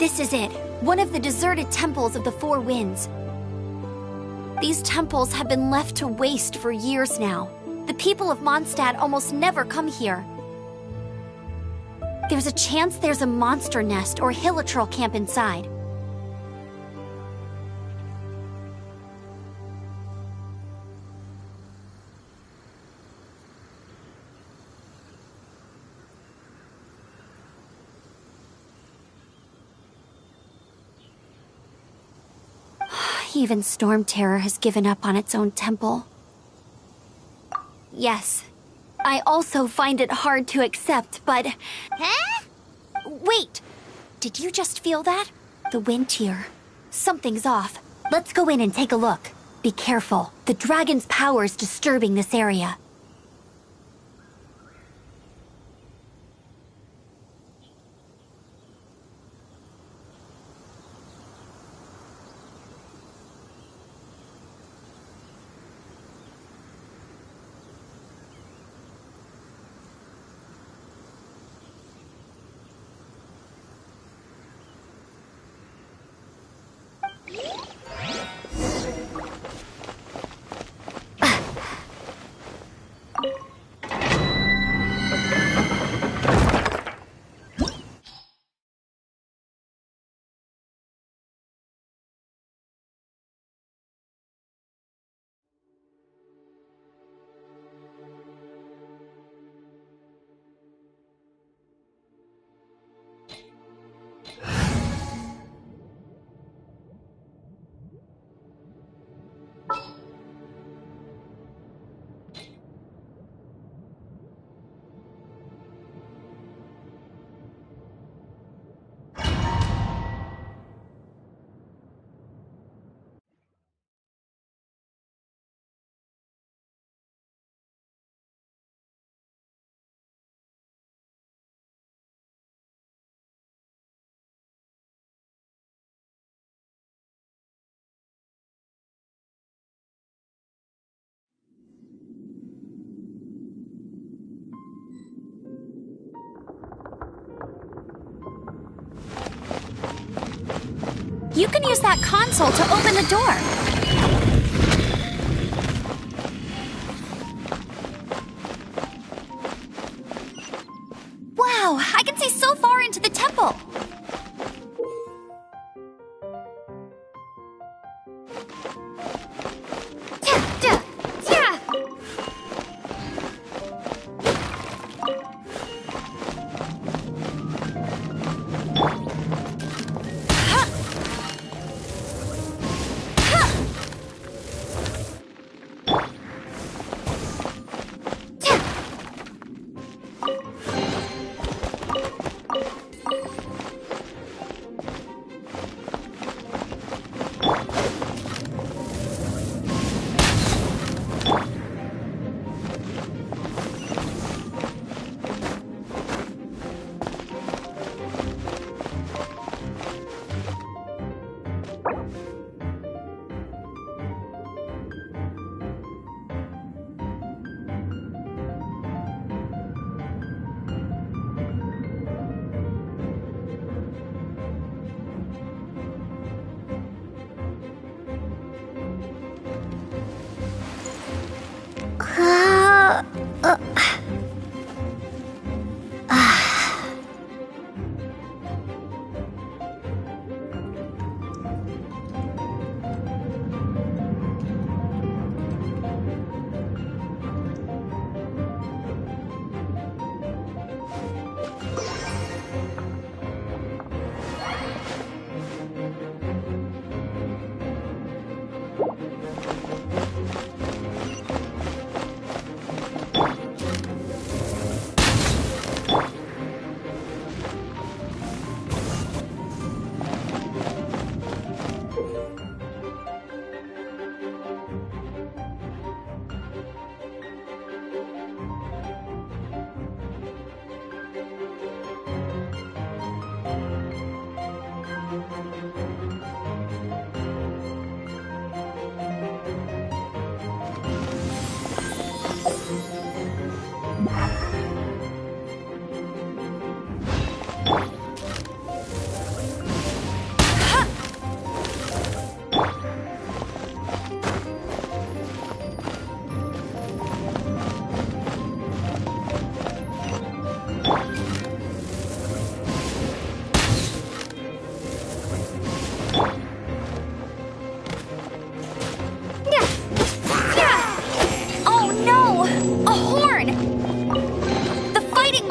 This is it, one of the deserted temples of the Four Winds. These temples have been left to waste for years now. The people of Mondstadt almost never come here. There's a chance there's a monster nest or hilichurl camp inside. Even Storm Terror has given up on its own temple. Yes, I also find it hard to accept, but... Huh? Wait! Did you just feel that? The wind here. Something's off. Let's go in and take a look. Be careful. The dragon's power is disturbing this area. You can use that console to open the door. Wow, I can see so far into the temple.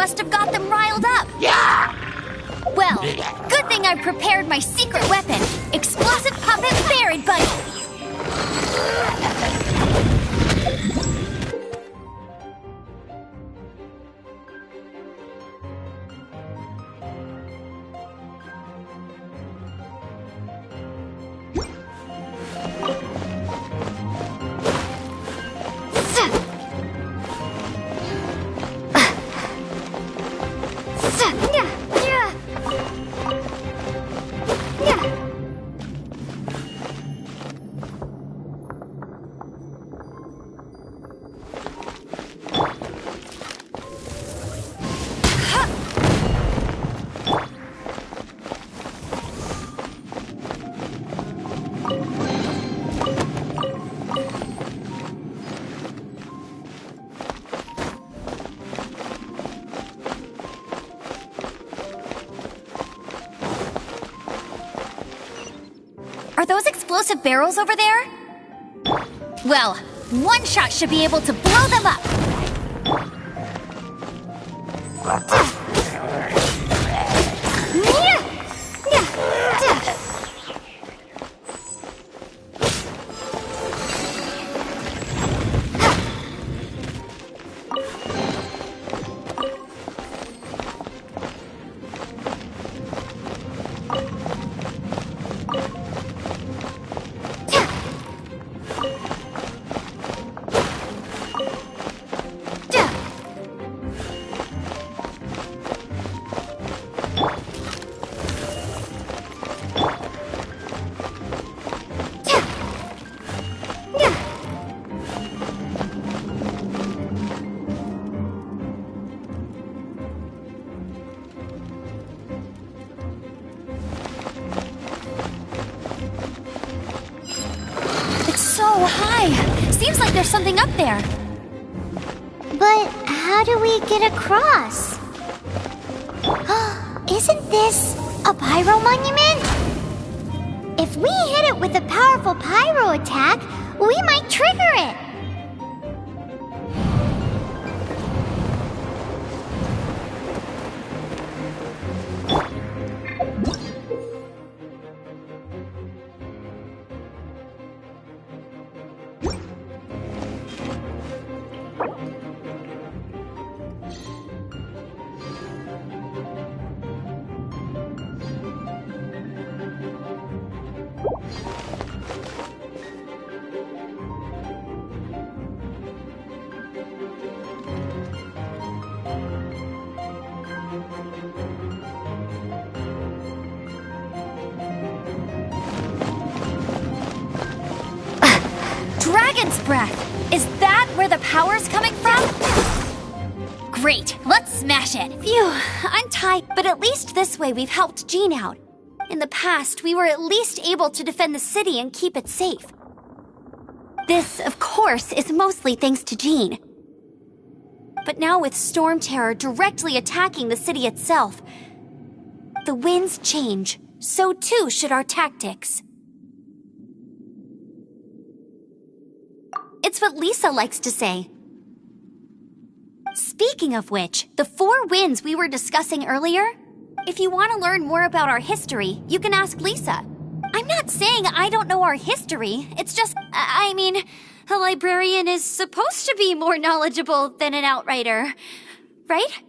must have got them riled up. Yeah! Well, good thing I prepared my secret weapon, Explosive Puppet Buried Buddy. Are those explosive barrels over there? Well, one shot should be able to blow them up. Seems like there's something up there. But how do we get across? Isn't this a pyro monument? If we hit it with a powerful pyro attack, we might trigger it. Dragon's breath! Is that where the power's coming from? Great, let's smash it! Phew, I'm tight, but at least this way we've helped Jean out. In the past, we were at least able to defend the city and keep it safe. This, of course, is mostly thanks to Jean. But now with Storm Terror directly attacking the city itself, the winds change, so too should our tactics. It's what Lisa likes to say. Speaking of which, the 4 winds we were discussing earlier, if you want to learn more about our history, you can ask Lisa. I'm not saying I don't know our history, it's just, I mean, a librarian is supposed to be more knowledgeable than an outrider, right?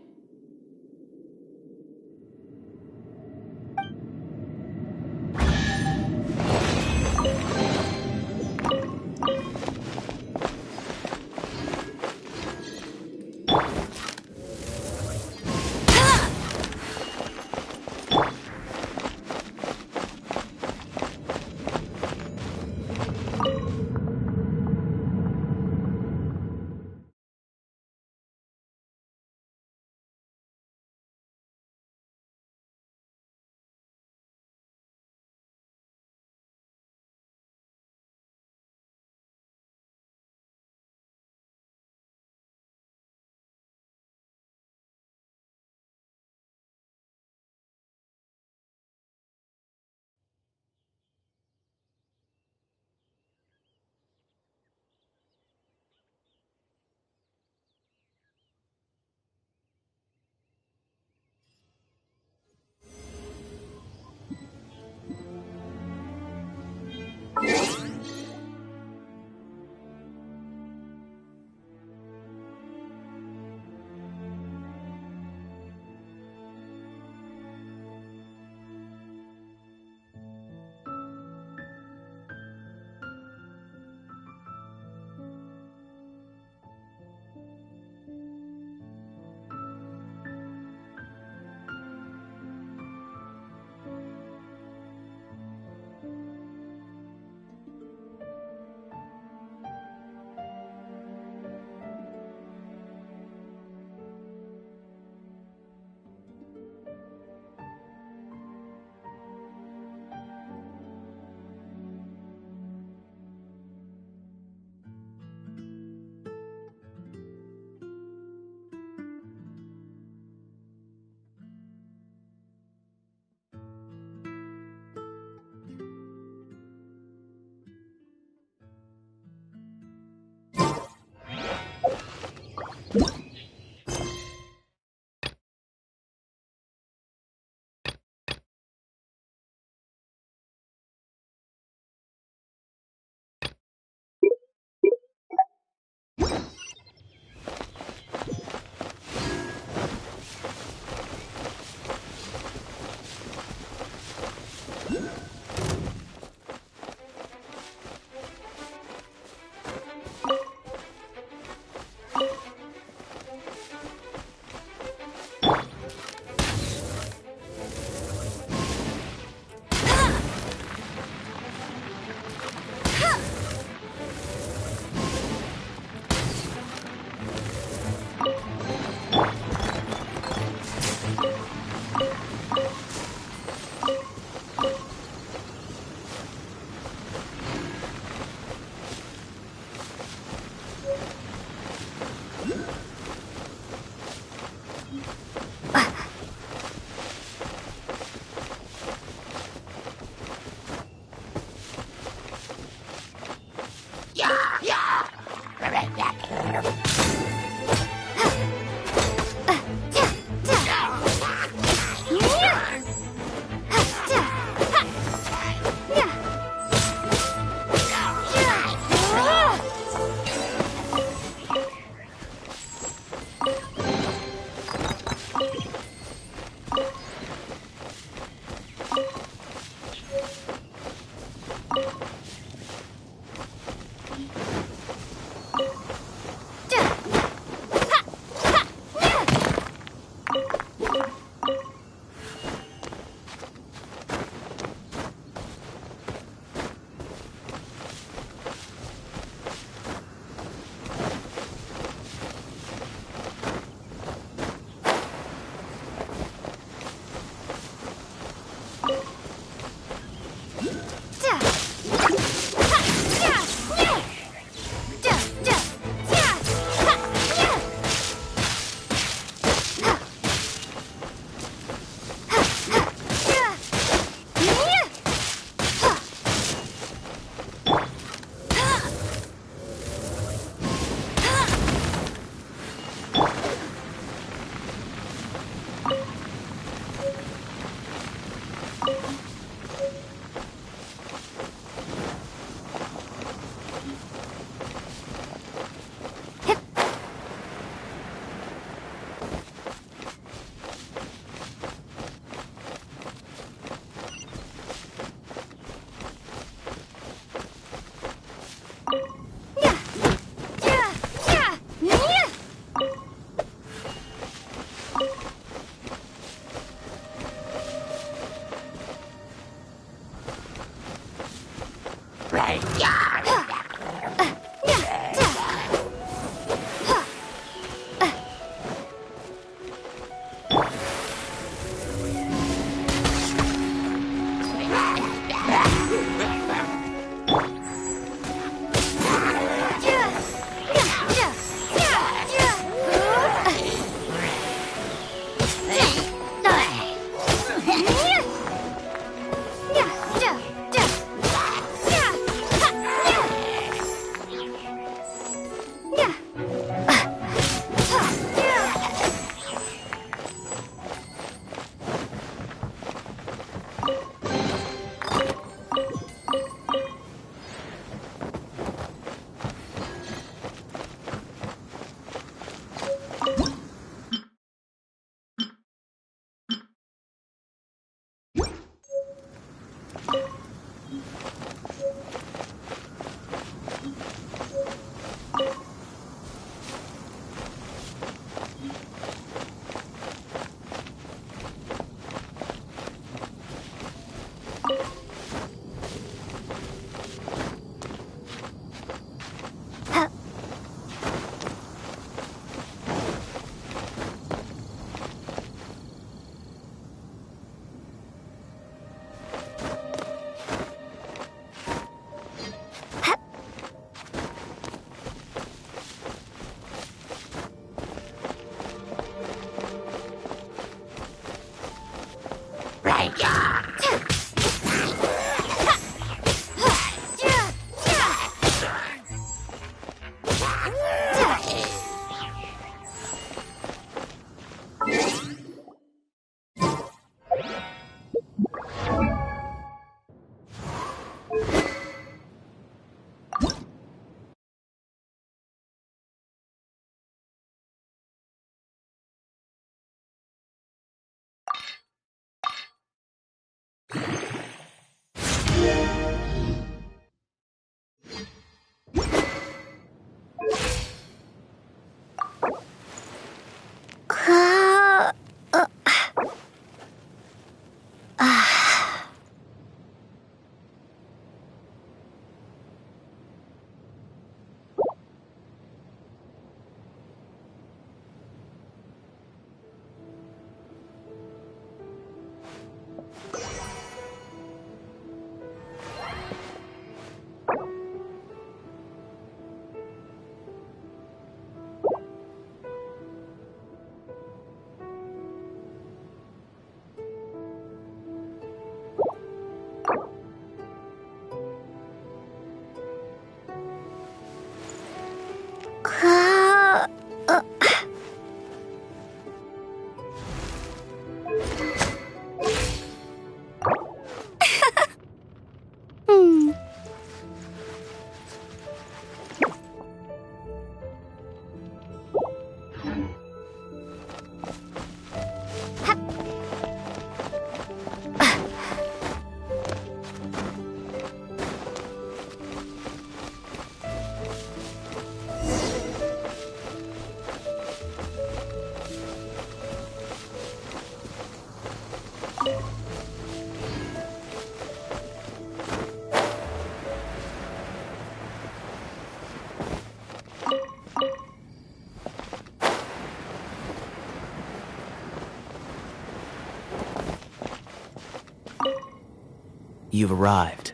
You've arrived.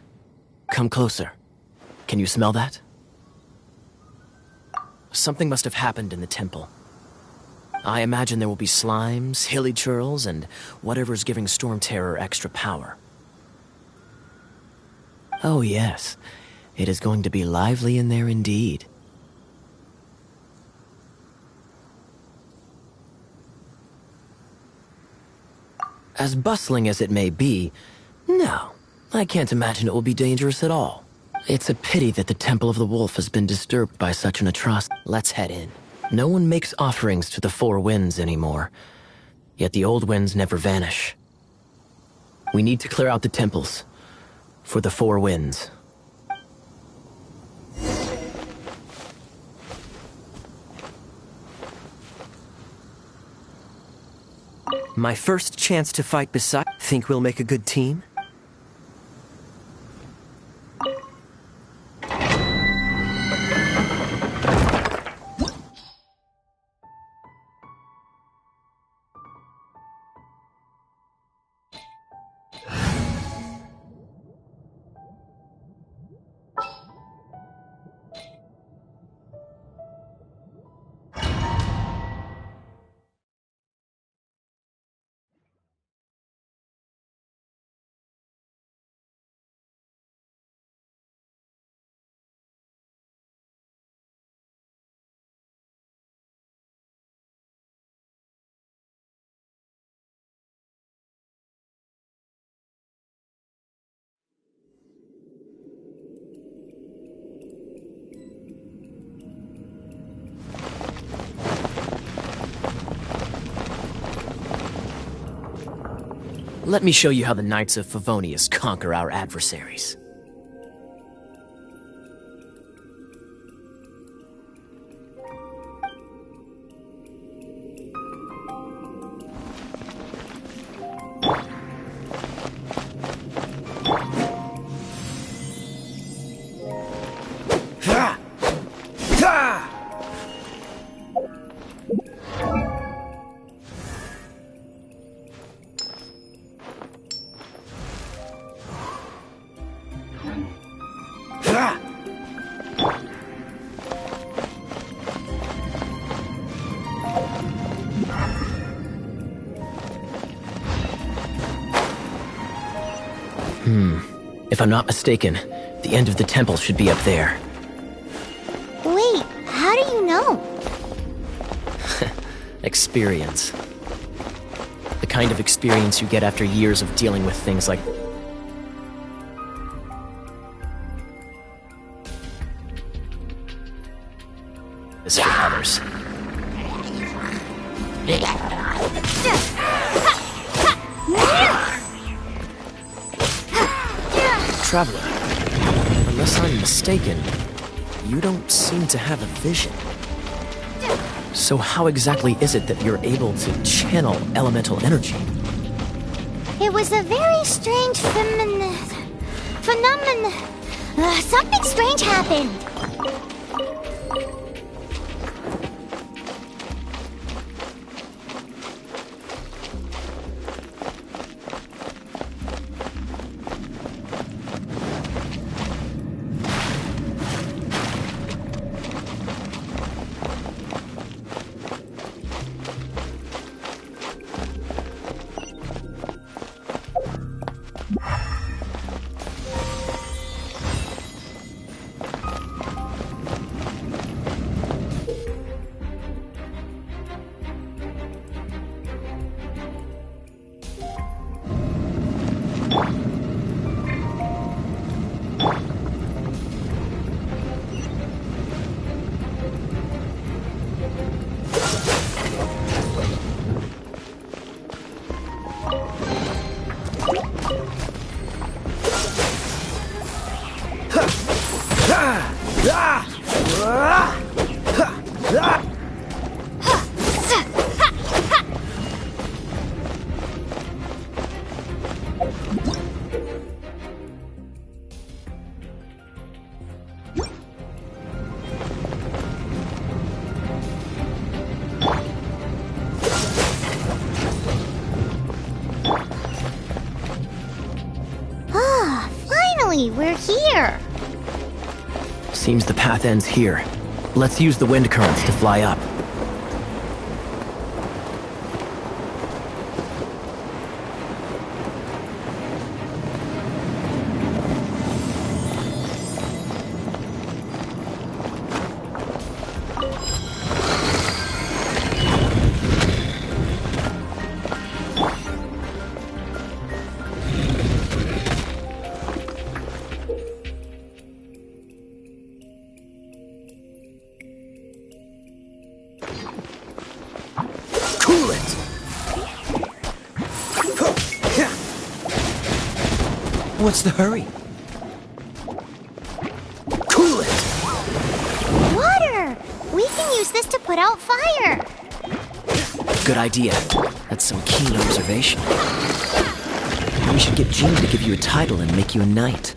Come closer. Can you smell that? Something must have happened in the temple. I imagine there will be slimes, hilly churls, and whatever's giving Storm Terror extra power. Oh yes, it is going to be lively in there indeed. As bustling as it may be, no, I can't imagine it will be dangerous at all. It's a pity that the Temple of the Wolf has been disturbed by such an atrocity. Let's head in. No one makes offerings to the Four Winds anymore, yet the old winds never vanish. We need to clear out the temples for the Four Winds. My first chance to fight beside... Think we'll make a good team? Let me show you how the Knights of Favonius conquer our adversaries. If I'm not mistaken, the end of the temple should be up there. Wait, how do you know? Experience. The kind of experience you get after years of dealing with things like... this for others. Traveler, unless I'm mistaken, you don't seem to have a vision. So how exactly is it that you're able to channel elemental energy? It was a very strange phenomenon. Something strange happened. We're here. Seems the path ends here. Let's use the wind currents to fly up. What's the hurry? Cool it! Water! We can use this to put out fire. Good idea. That's some keen observation. We should get Jean to give you a title and make you a knight.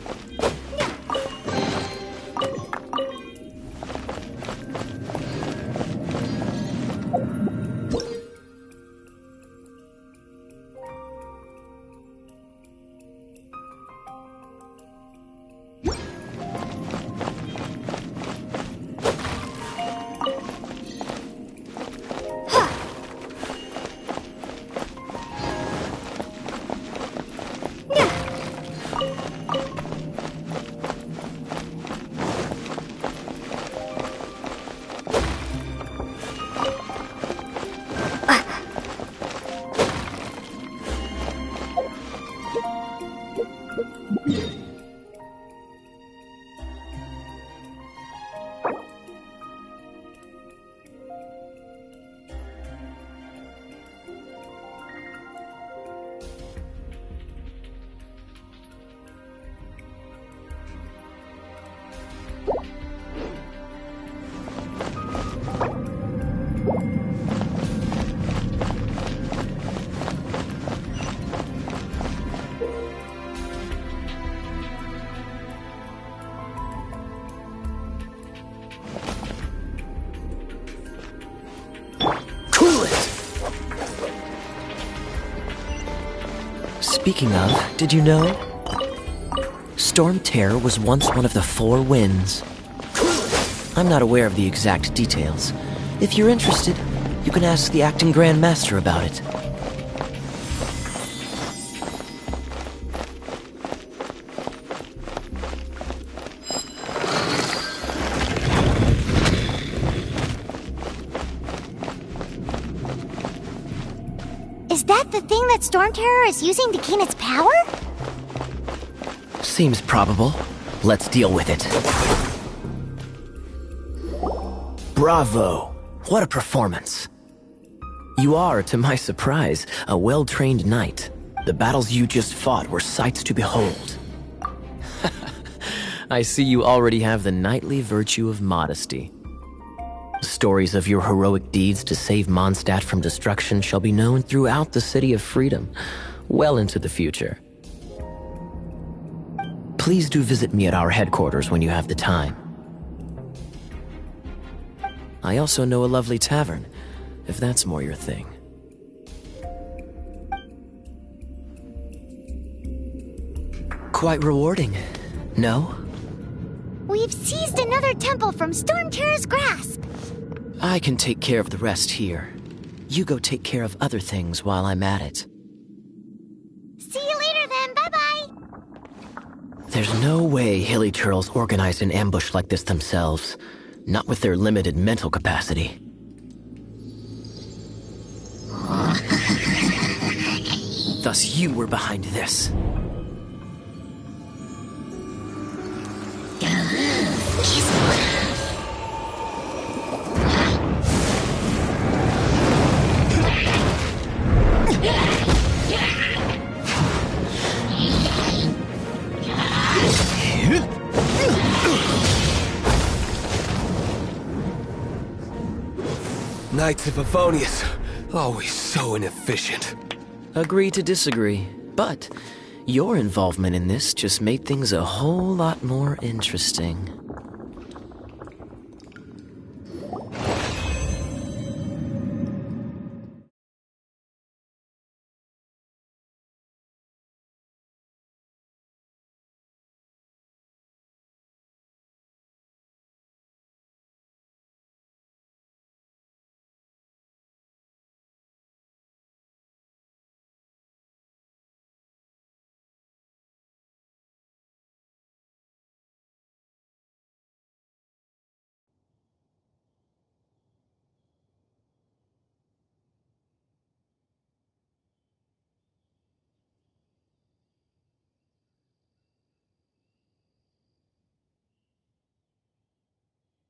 Speaking of, did you know? Storm Terror was once one of the 4 winds. I'm not aware of the exact details. If you're interested, you can ask the acting Grand Master about it. Is that the thing that Storm Terror is using to gain its power? Seems probable. Let's deal with it. Bravo! What a performance! You are, to my surprise, a well-trained knight. The battles you just fought were sights to behold. I see you already have the knightly virtue of modesty. Stories of your heroic deeds to save Mondstadt from destruction shall be known throughout the City of Freedom, well into the future. Please do visit me at our headquarters when you have the time. I also know a lovely tavern, if that's more your thing. Quite rewarding, no? We've seized another temple from Storm Terror's grasp. I can take care of the rest here. You go take care of other things while I'm at it. See you later then, bye-bye. There's no way Hilly Turtles organized an ambush like this themselves. Not with their limited mental capacity. Thus you were behind this. Knights of Favonius, always so inefficient. Agree to disagree, but your involvement in this just made things a whole lot more interesting.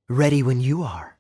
Ready when you are.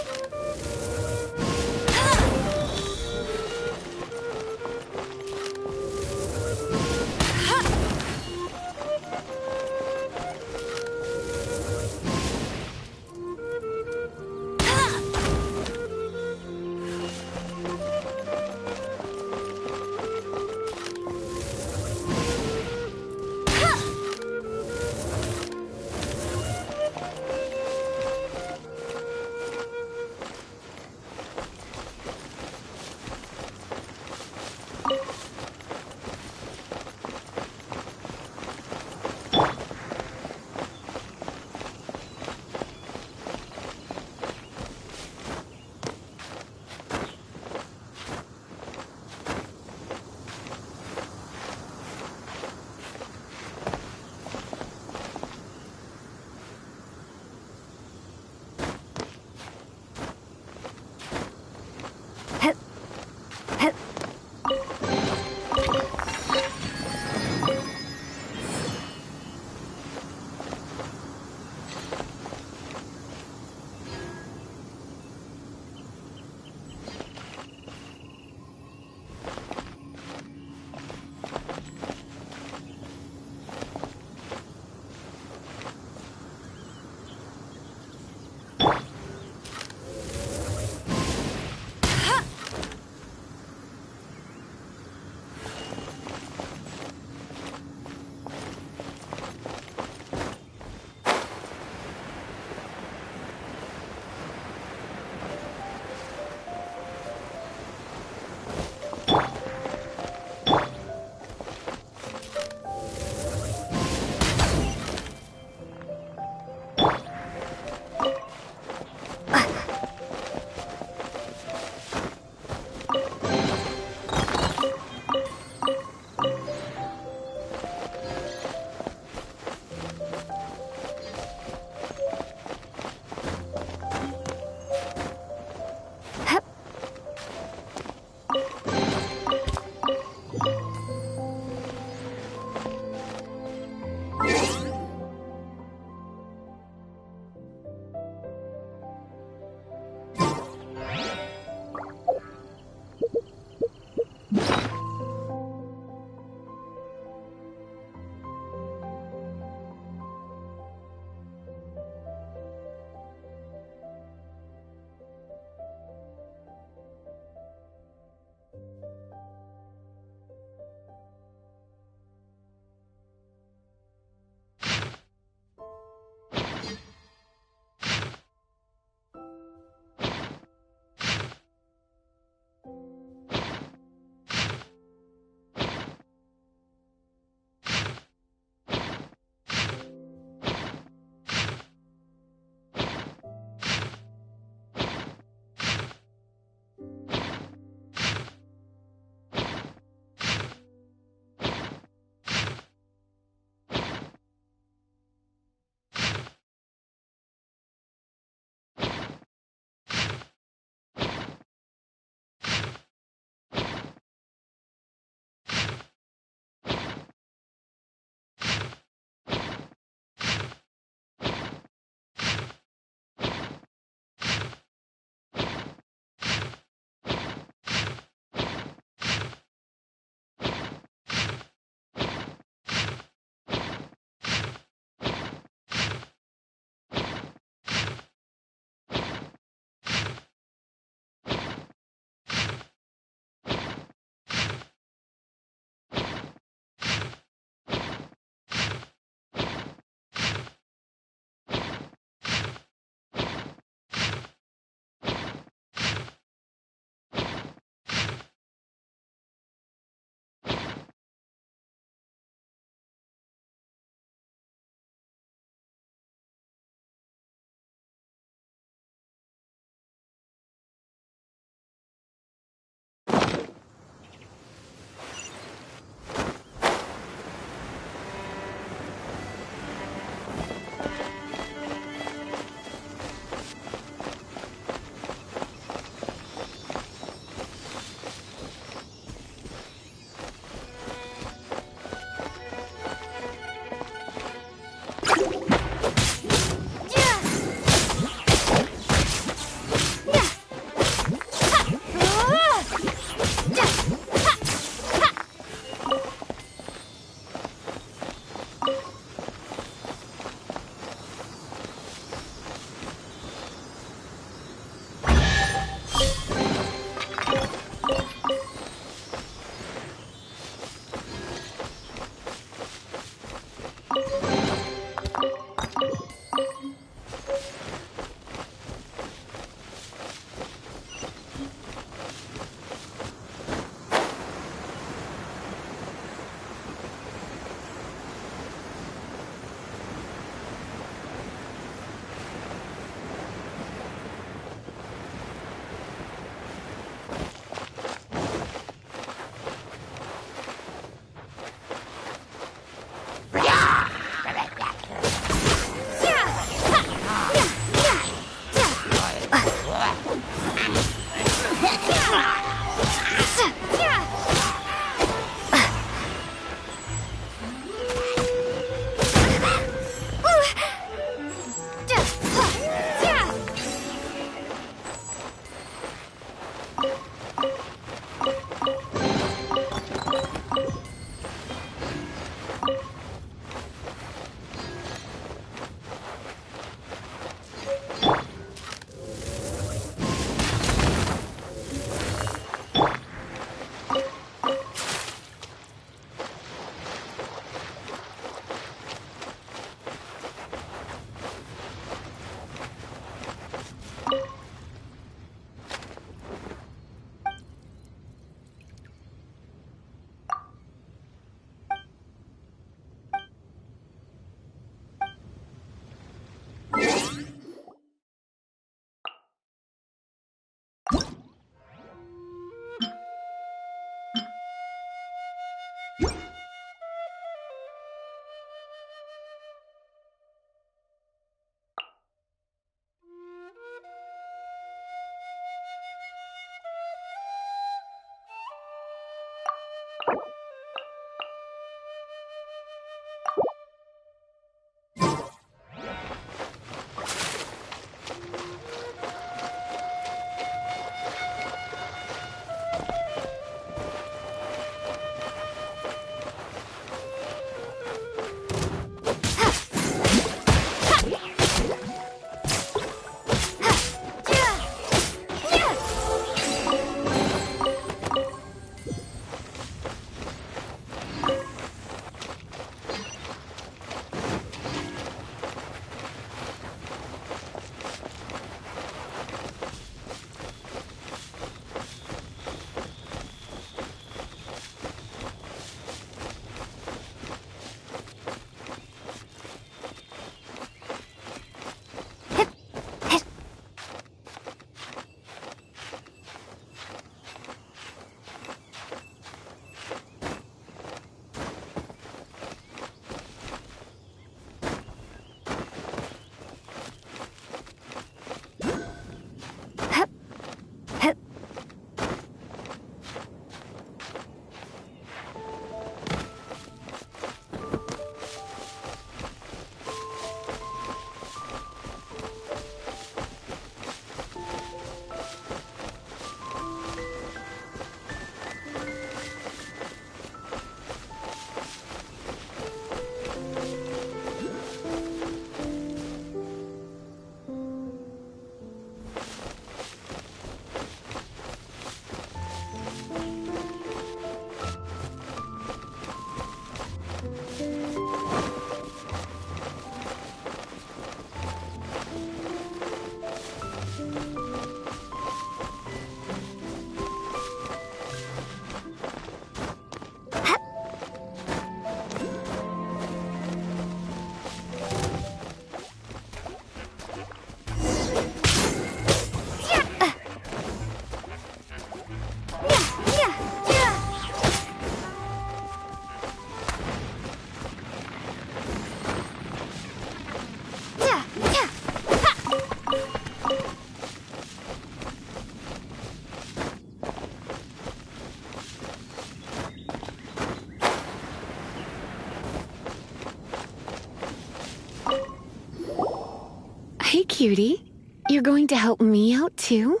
cutie. You're going to help me out too?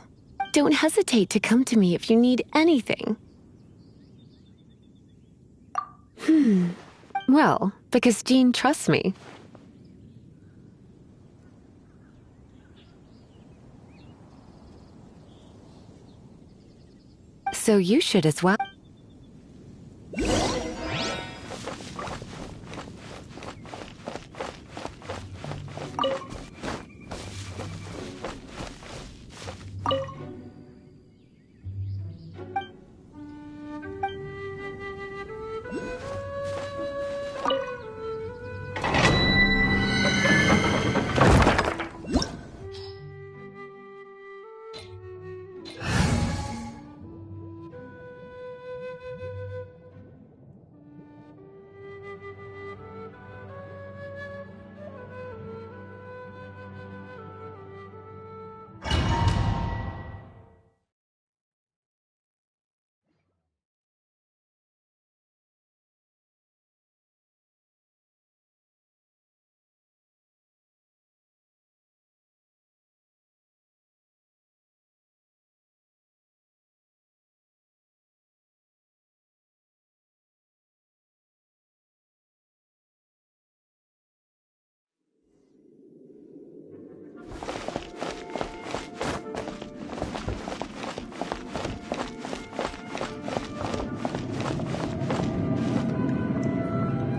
Don't hesitate to come to me if you need anything. Well, because Jean trusts me. So you should as well.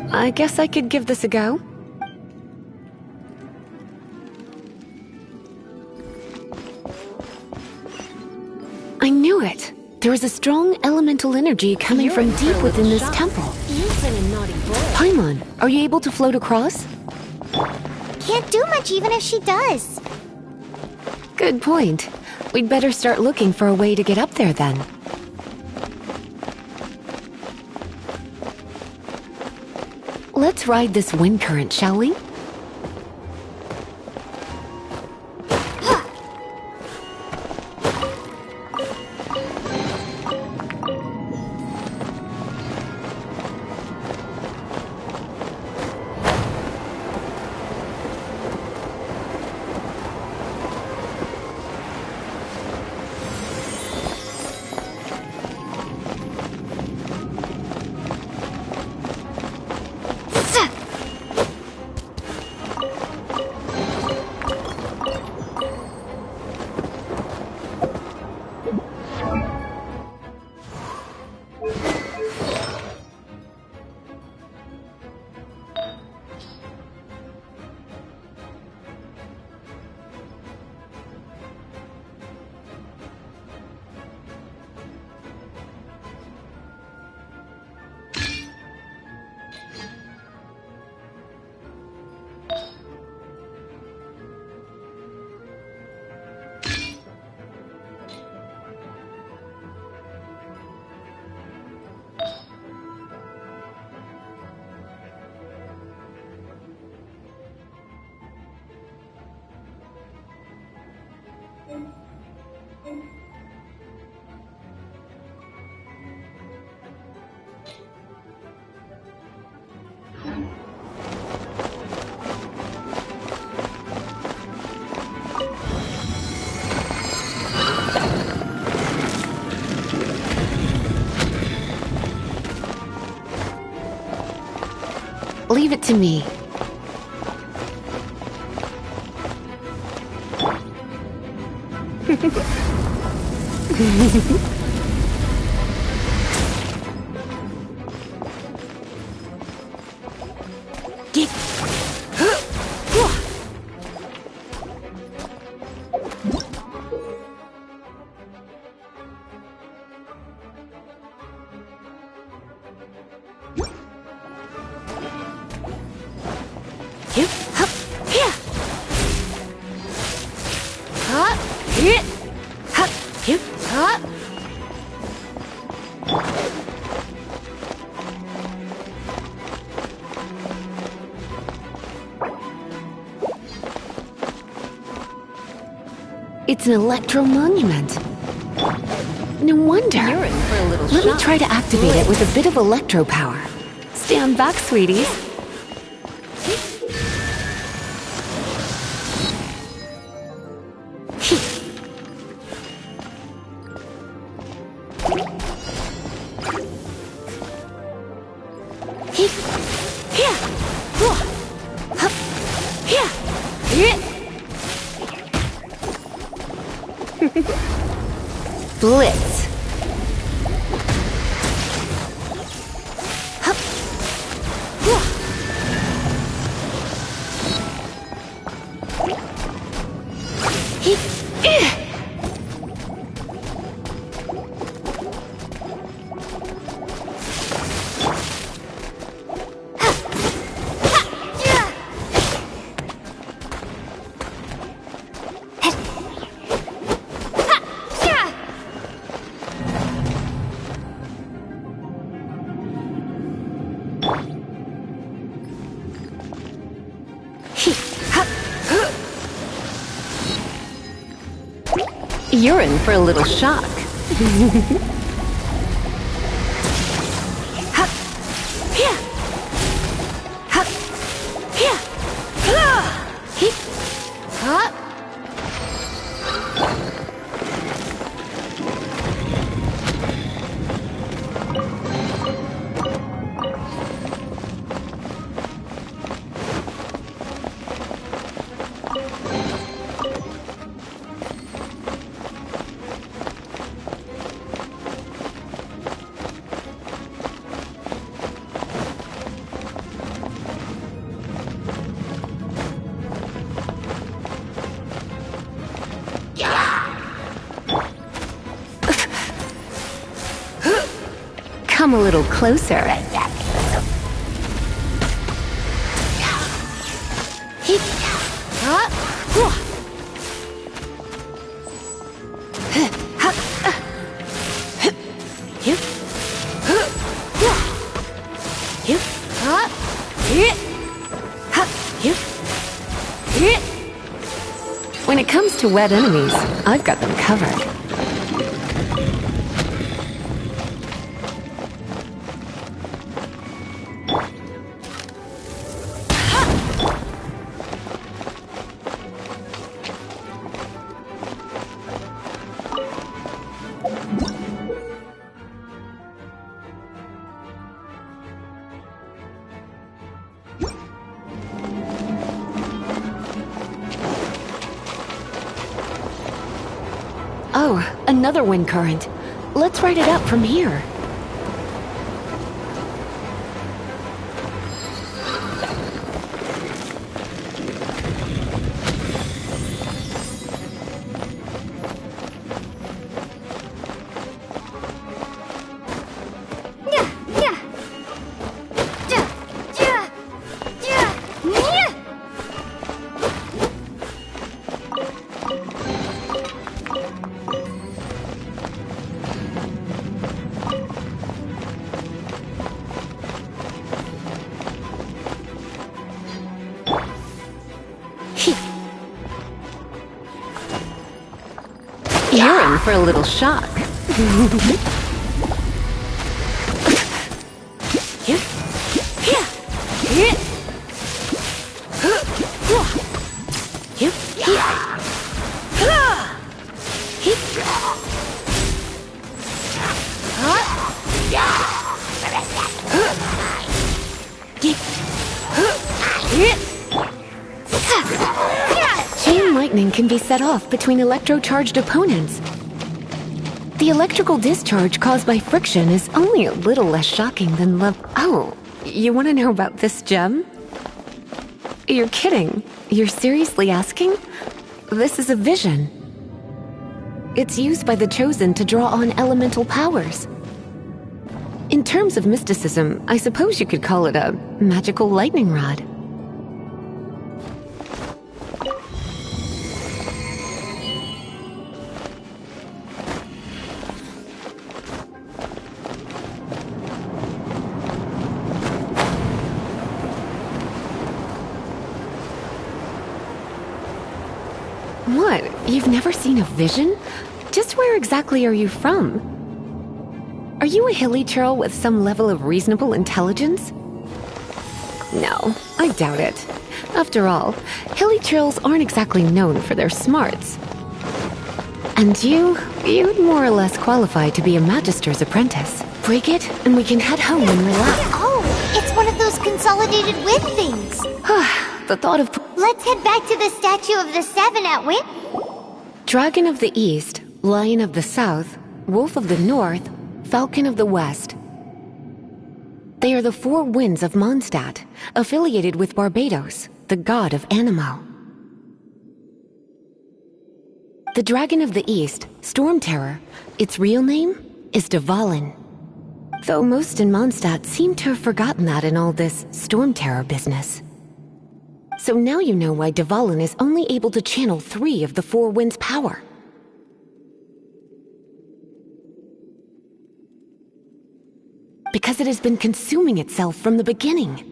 I guess I could give this a go. I knew it! There is a strong elemental energy coming from deep within this temple. Paimon, are you able to float across? Can't do much even if she does. Good point. We'd better start looking for a way to get up there then. Let's ride this wind current, shall we? Leave it to me. It's an electro monument. No wonder. You're in for a little Let me shock. try to activate it with a bit of electro power. Stand back, sweeties. Blitz. You're in for a little shock. Come a little closer. When it comes to wet enemies, I've got them covered. Oh, another wind current. Let's ride it up from here. You're in for a little shock. Chain lightning can be set off between electro-charged opponents. The electrical discharge caused by friction is only a little less shocking than love. Oh, you want to know about this gem? You're kidding. You're seriously asking? This is a vision. It's used by the Chosen to draw on elemental powers. In terms of mysticism, I suppose you could call it a magical lightning rod. What? You've never seen a vision? Just where exactly are you from? Are you a hilly churl with some level of reasonable intelligence? No, I doubt it. After all, hilly churls aren't exactly known for their smarts. And you'd more or less qualify to be a magister's apprentice. Break it, and we can head home and relax. Oh, it's one of those consolidated wind things. The thought of... Let's head back to the statue of the Seven at Wind. Dragon of the East, Lion of the South. Wolf of the North, Falcon of the West. They are the four winds of Mondstadt, affiliated with Barbados, the god of Anemo. The Dragon of the East, Storm Terror, its real name is Dvalin. Though most in Mondstadt seem to have forgotten that in all this Storm Terror business. So now you know why Dvalin is only able to channel 3 of the four winds' power. Because it has been consuming itself from the beginning.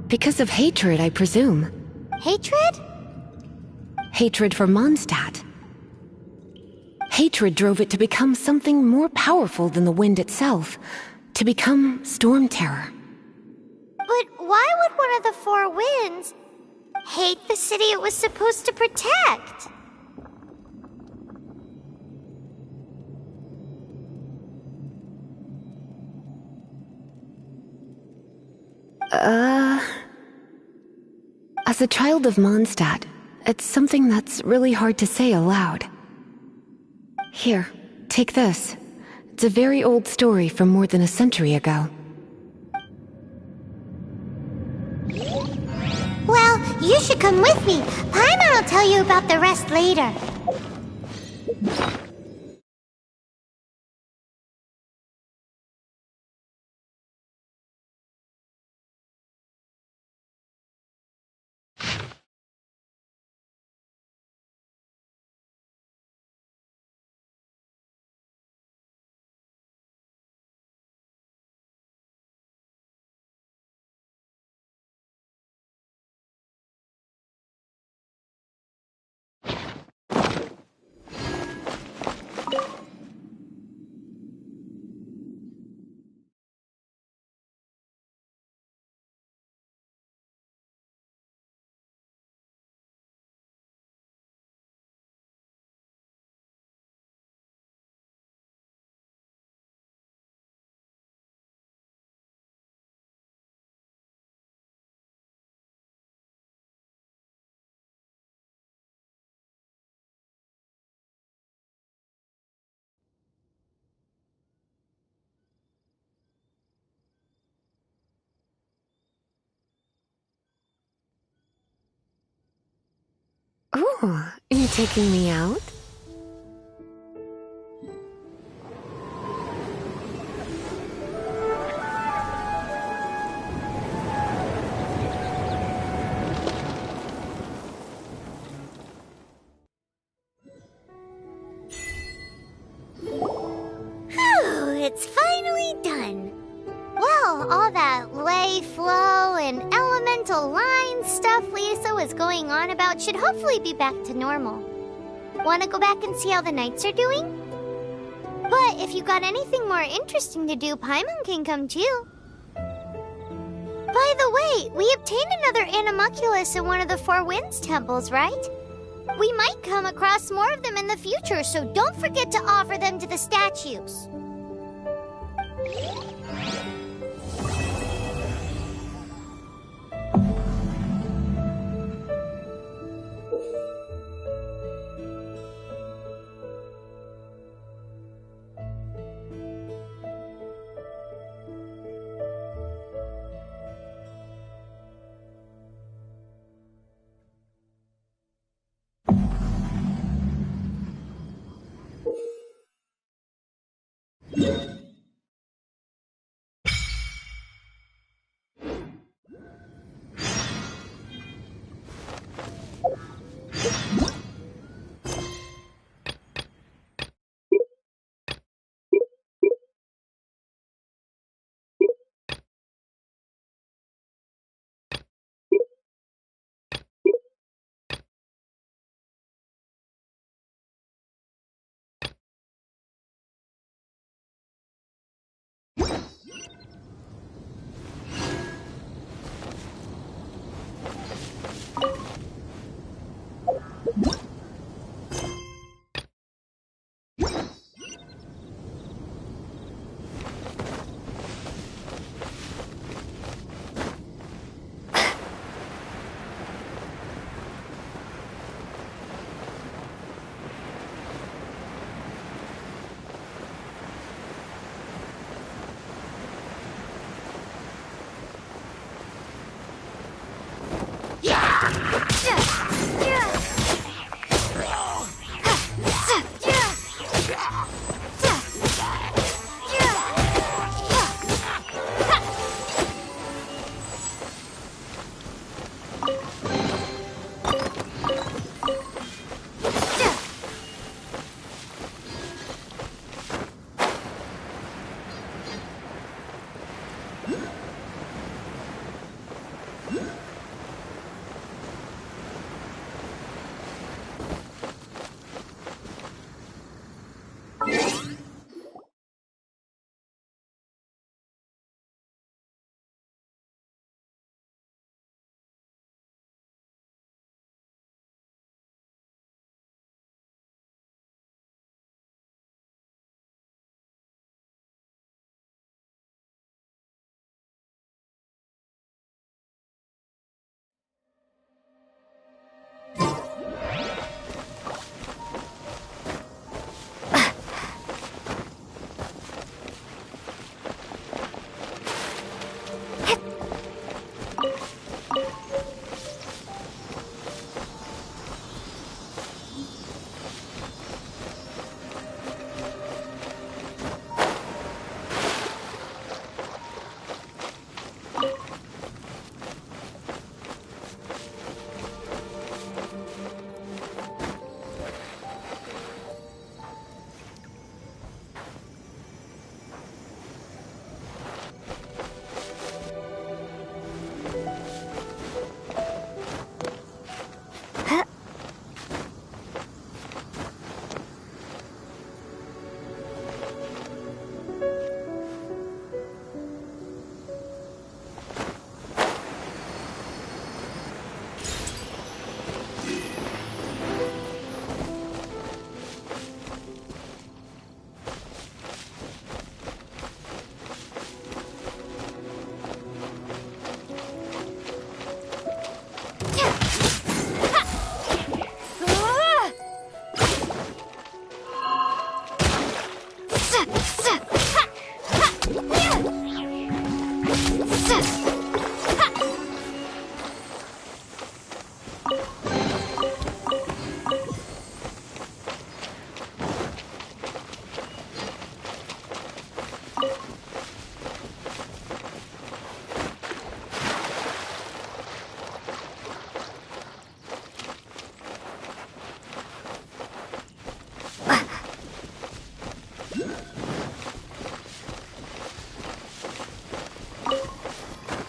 Because of hatred, I presume. Hatred? Hatred for Mondstadt. Hatred drove it to become something more powerful than the wind itself, to become Storm Terror. But why would one of the four winds hate the city it was supposed to protect? As a child of Mondstadt, it's something that's really hard to say aloud. Here, take this. It's a very old story from more than a century ago. Well, you should come with me. Paimon will tell you about the rest later. Ooh, you taking me out? Phew, it's finally done. Well, all that lay, flow, and elemental line stuff Lisa was going on about should hopefully be back to normal. Want to go back and see how the knights are doing? But if you got anything more interesting to do, Paimon can come too. By the way, we obtained another animalculus in one of the Four Winds temples, right? We might come across more of them in the future, so don't forget to offer them to the statues.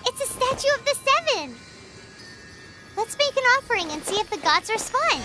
It's a statue of the Seven! Let's make an offering and see if the gods respond.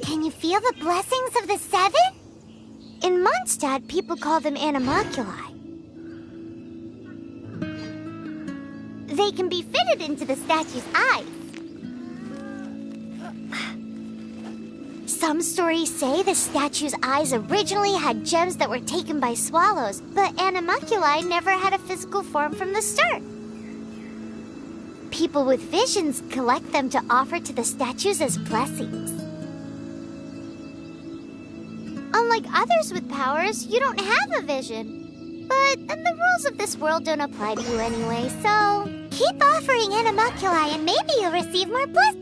Can you feel the blessings of the Seven? In Mondstadt, people call them animalculi. They can be fitted into the statue's eyes. Some stories say the statue's eyes originally had gems that were taken by swallows, but animalculi never had a physical form from the start. People with visions collect them to offer to the statues as blessings. Unlike others with powers, you don't have a vision. But then the rules of this world don't apply to you anyway, so keep offering animalculi and maybe you'll receive more blessings.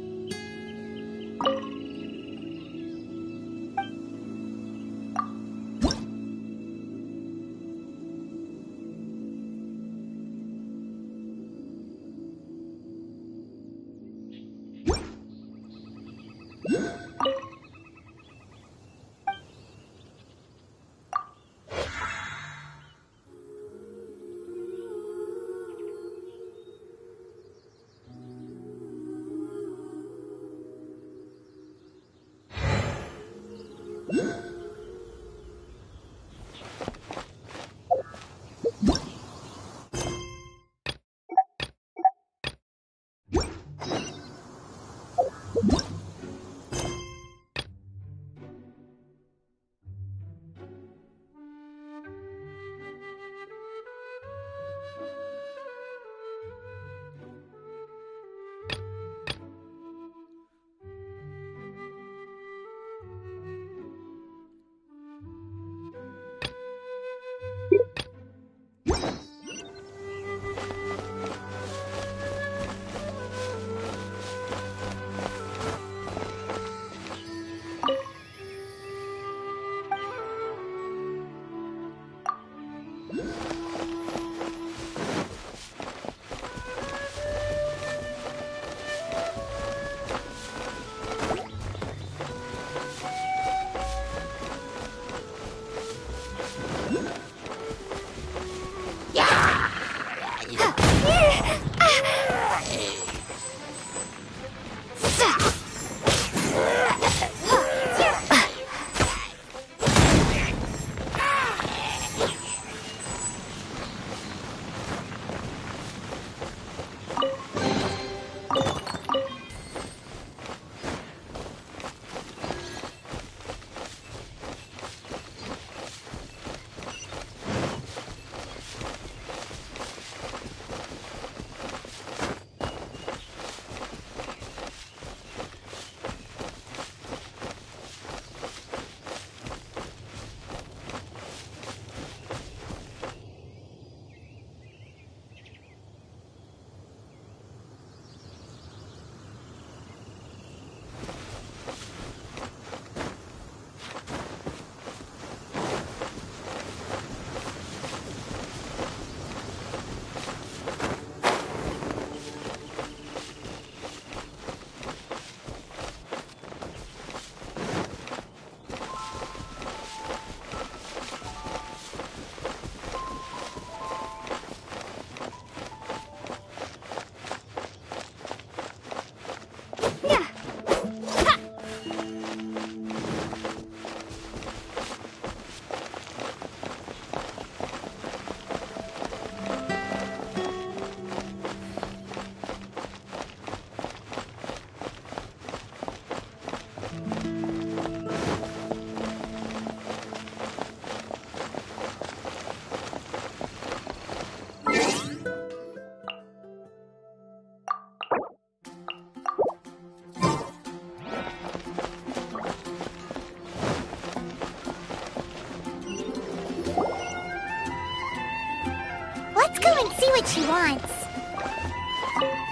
go and see what she wants.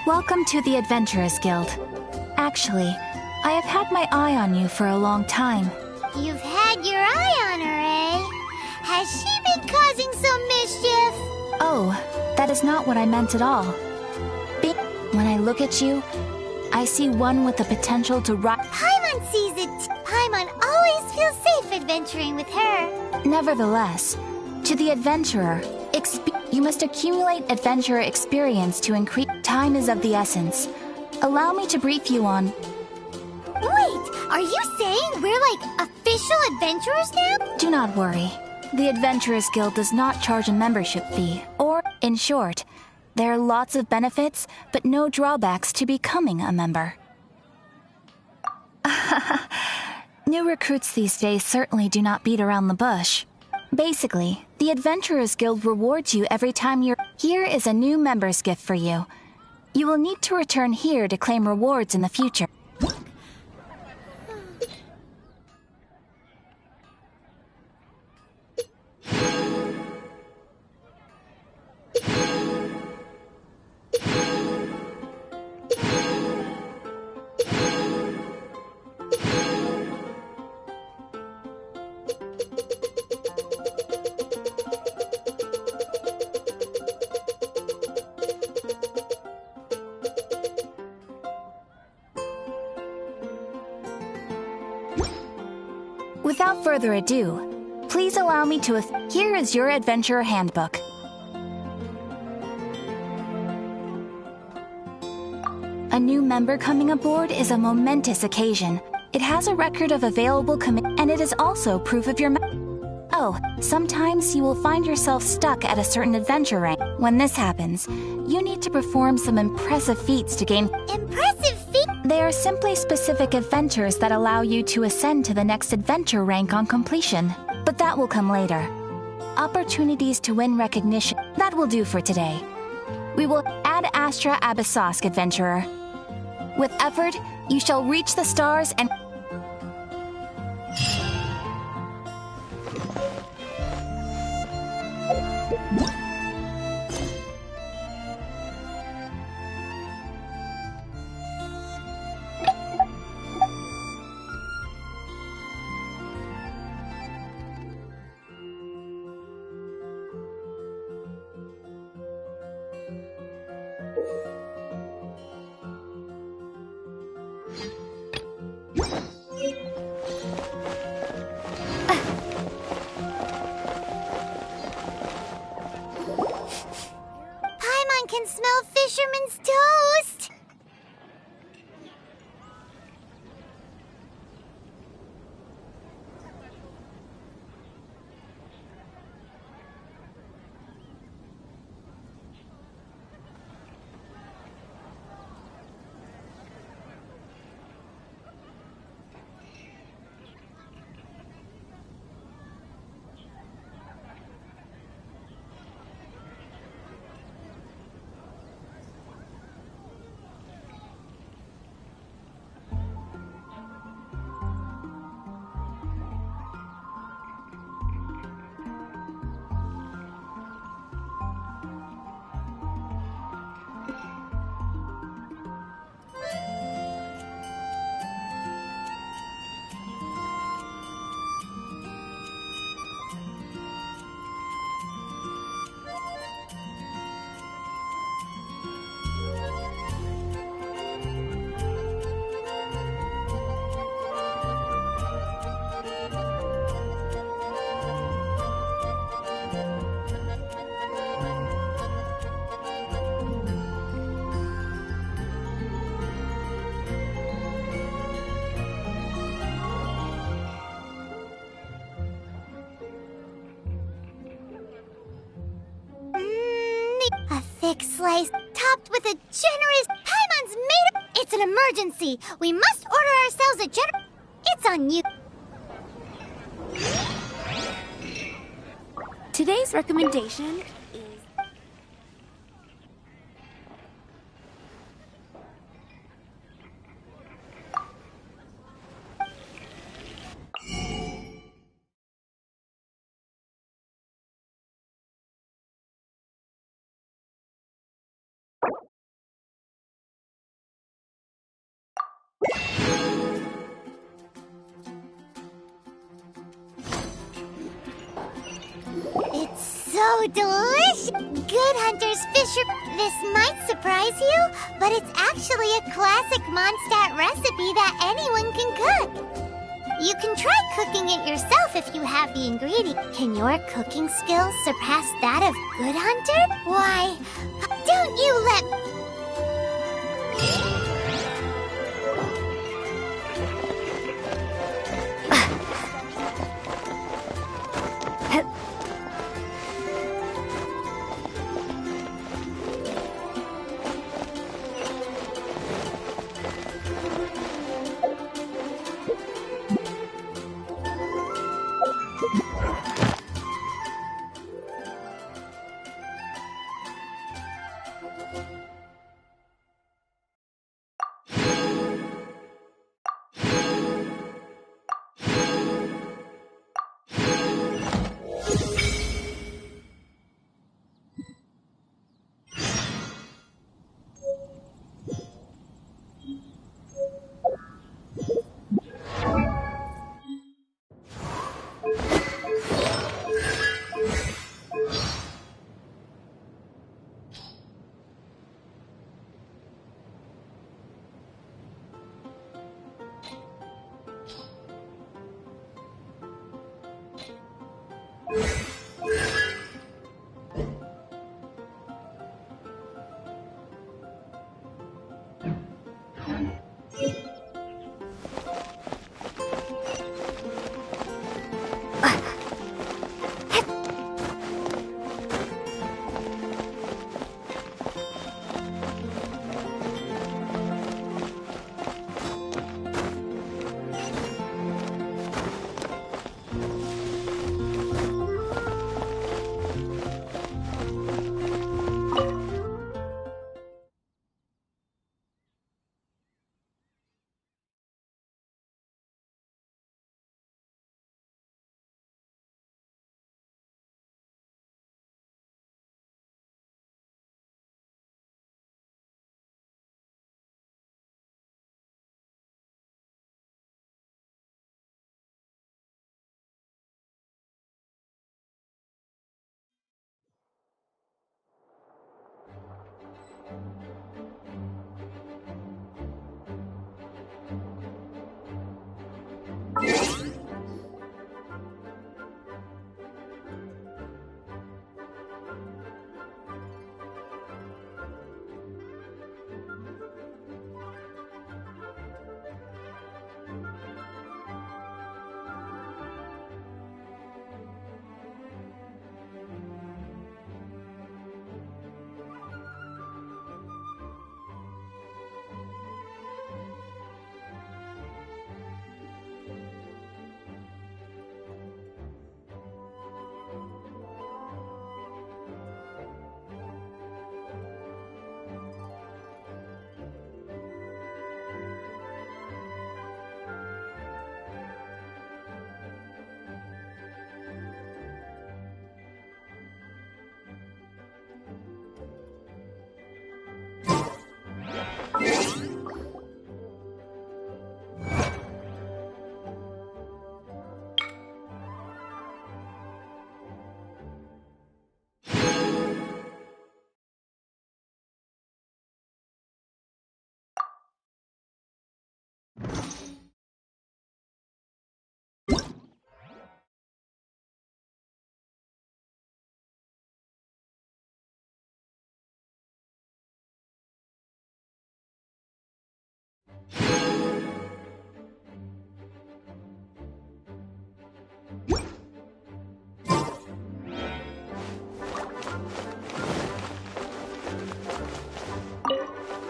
Welcome to the Adventurers Guild. Actually, I have had my eye on you for a long time. You've had your eye on her, eh? Has she been causing some mischief? Oh, that is not what I meant at all. When I look at you, I see one with the potential to rise. Paimon sees it. Paimon always feels safe adventuring with her. Nevertheless, to the adventurer, you must accumulate adventurer experience to increase. Time is of the essence. Allow me to brief you on. Wait, are you saying we're like official adventurers now? Do not worry. The Adventurers Guild does not charge a membership fee, or, in short, there are lots of benefits, but no drawbacks to becoming a member. New recruits these days certainly do not beat around the bush. Basically, the Adventurers Guild rewards you every time you're... Here is a new member's gift for you. You will need to return here to claim rewards in the future. Without further ado, please allow me to... Here is your Adventurer Handbook. A new member coming aboard is a momentous occasion. It has a record of available and it is also proof of your... Oh, sometimes you will find yourself stuck at a certain adventure rank. When this happens, you need to perform some impressive feats to gain... Impressive feat? They are simply specific adventures that allow you to ascend to the next adventure rank on completion. But that will come later. Opportunities to win recognition. That will do for today. We will add Astra Abyssosk, adventurer. With effort, you shall reach the stars and... Paimon can smell fisherman's toast! A thick slice, topped with a generous... Paimon's made... It's an emergency! We must order ourselves a It's on you! Today's recommendation Oh, delicious! Good Hunter's Fisher. This might surprise you, but it's actually a classic Mondstadt recipe that anyone can cook. You can try cooking it yourself if you have the ingredients. Can your cooking skills surpass that of Good Hunter? Why, don't you let...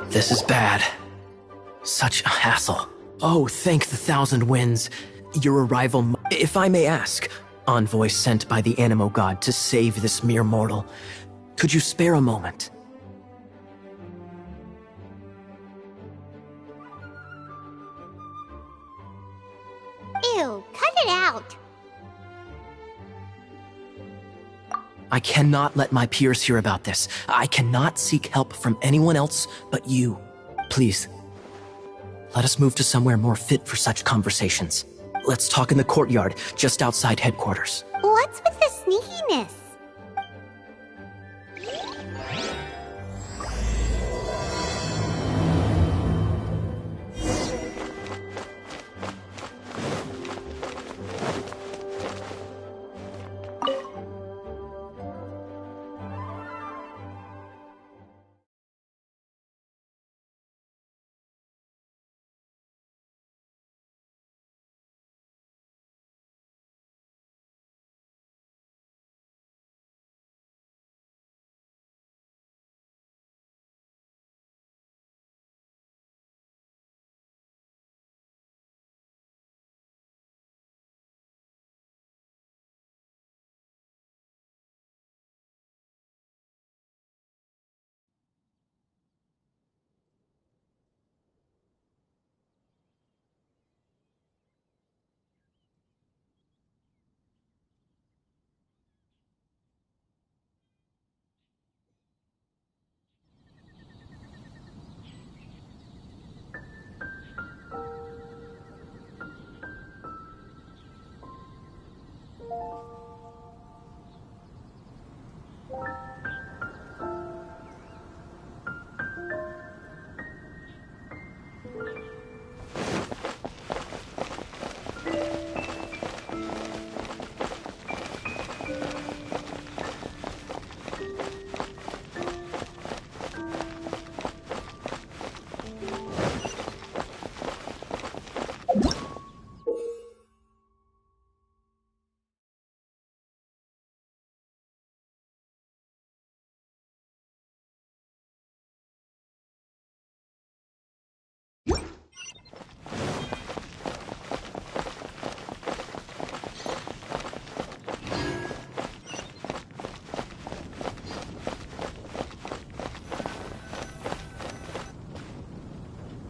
This is bad. Such a hassle. Oh, thank the thousand winds. Your arrival, if I may ask, envoy sent by the Animo God to save this mere mortal. Could you spare a moment? Ew, cut it out. I cannot let my peers hear about this. I cannot seek help from anyone else but you. Please, let us move to somewhere more fit for such conversations. Let's talk in the courtyard, just outside headquarters. What's with the sneakiness?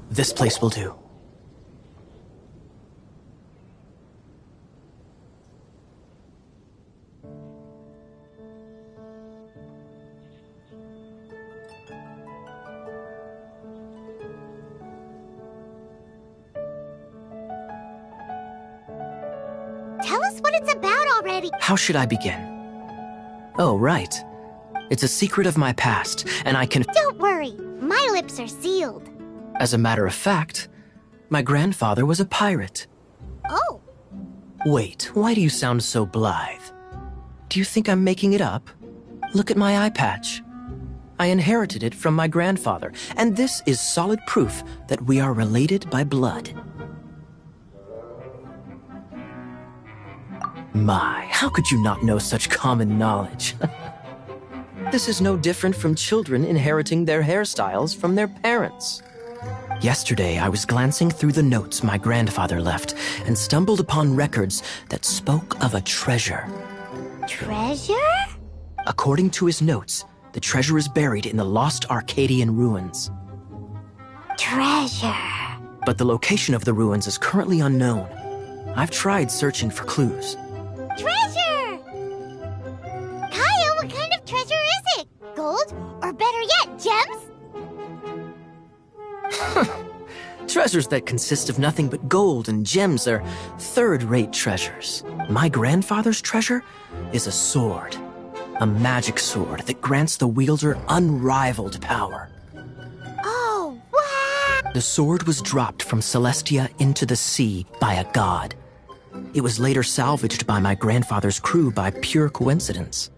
This place will do. Tell us what it's about already. How should I begin? Oh, right. It's a secret of my past, and I can... Don't worry, my lips are sealed. As a matter of fact, my grandfather was a pirate. Oh. Wait, why do you sound so blithe? Do you think I'm making it up? Look at my eye patch. I inherited it from my grandfather, and this is solid proof that we are related by blood. My, how could you not know such common knowledge? This is no different from children inheriting their hairstyles from their parents. Yesterday, I was glancing through the notes my grandfather left and stumbled upon records that spoke of a treasure. Treasure? According to his notes, the treasure is buried in the lost Arcadian ruins. Treasure. But the location of the ruins is currently unknown. I've tried searching for clues. Treasure! Kaya, what kind of treasure is it? Gold? Or better yet, gems? Treasures that consist of nothing but gold and gems are third-rate treasures. My grandfather's treasure is a sword. A magic sword that grants the wielder unrivaled power. Oh, wow! The sword was dropped from Celestia into the sea by a god. It was later salvaged by my grandfather's crew by pure coincidence.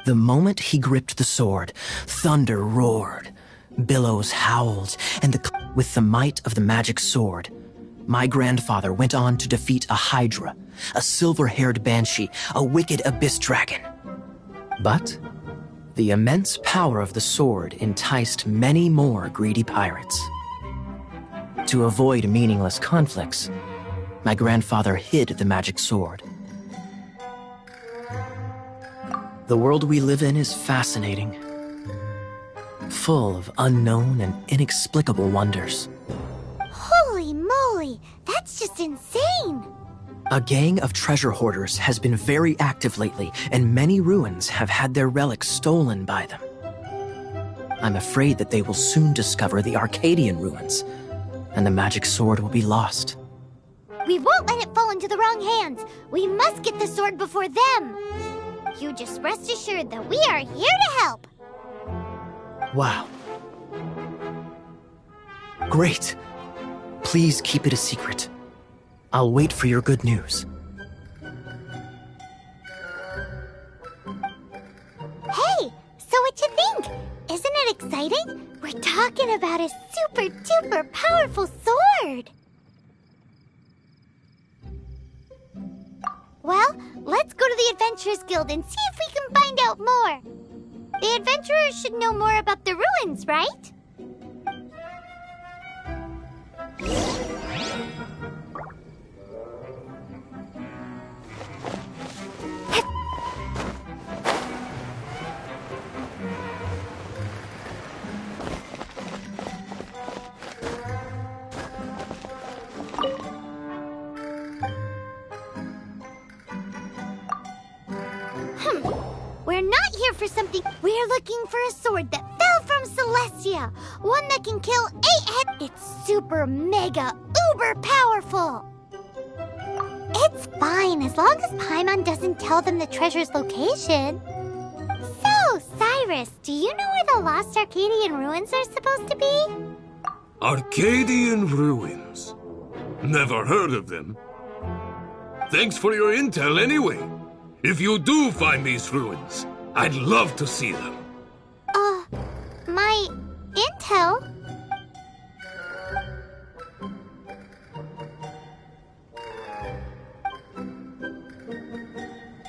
The moment he gripped the sword, thunder roared, billows howled, and with the might of the magic sword, my grandfather went on to defeat a hydra, a silver-haired banshee, a wicked abyss dragon. But the immense power of the sword enticed many more greedy pirates. To avoid meaningless conflicts, my grandfather hid the magic sword. The world we live in is fascinating, full of unknown and inexplicable wonders. Holy moly, that's just insane! A gang of treasure hoarders has been very active lately, and many ruins have had their relics stolen by them. I'm afraid that they will soon discover the Arcadian ruins, and the magic sword will be lost. We won't let it fall into the wrong hands. We must get the sword before them. You just rest assured that we are here to help. Wow. Great. Please keep it a secret. I'll wait for your good news. Hey, so what you think? Isn't it exciting? We're talking about a super-duper powerful sword. Well, let's go to the Adventurers Guild and see if we can find out more. The adventurers should know more about the ruins, right? We're not here for something. We're looking for a sword that fell from Celestia. One that can kill 8 heads. It's super mega uber powerful. It's fine as long as Paimon doesn't tell them the treasure's location. So, Cyrus, do you know where the lost Arcadian ruins are supposed to be? Arcadian ruins. Never heard of them. Thanks for your intel anyway. If you do find these ruins, I'd love to see them. My intel?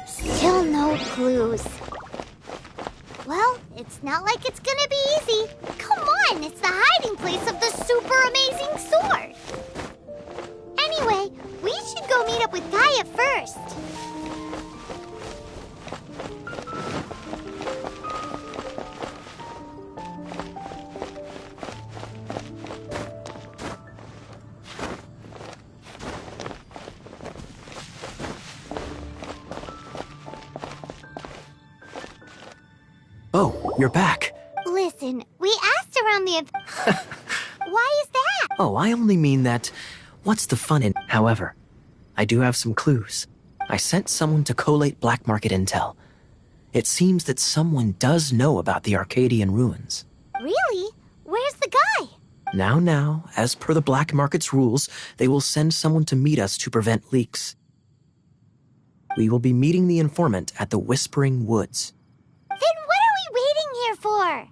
Still no clues. Well, it's not like it's gonna be easy. Come on, it's the hiding place of the super amazing sword. Anyway, we should go meet up with Gaia first. you're back. Listen, we asked around the... Why is that? Oh, I only mean that... What's the fun in... However, I do have some clues. I sent someone to collate black market intel. It seems that someone does know about the Arcadian ruins. Really? Where's the guy? Now, as per the black market's rules, they will send someone to meet us to prevent leaks. We will be meeting the informant at the Whispering Woods. Then what are we waiting here for?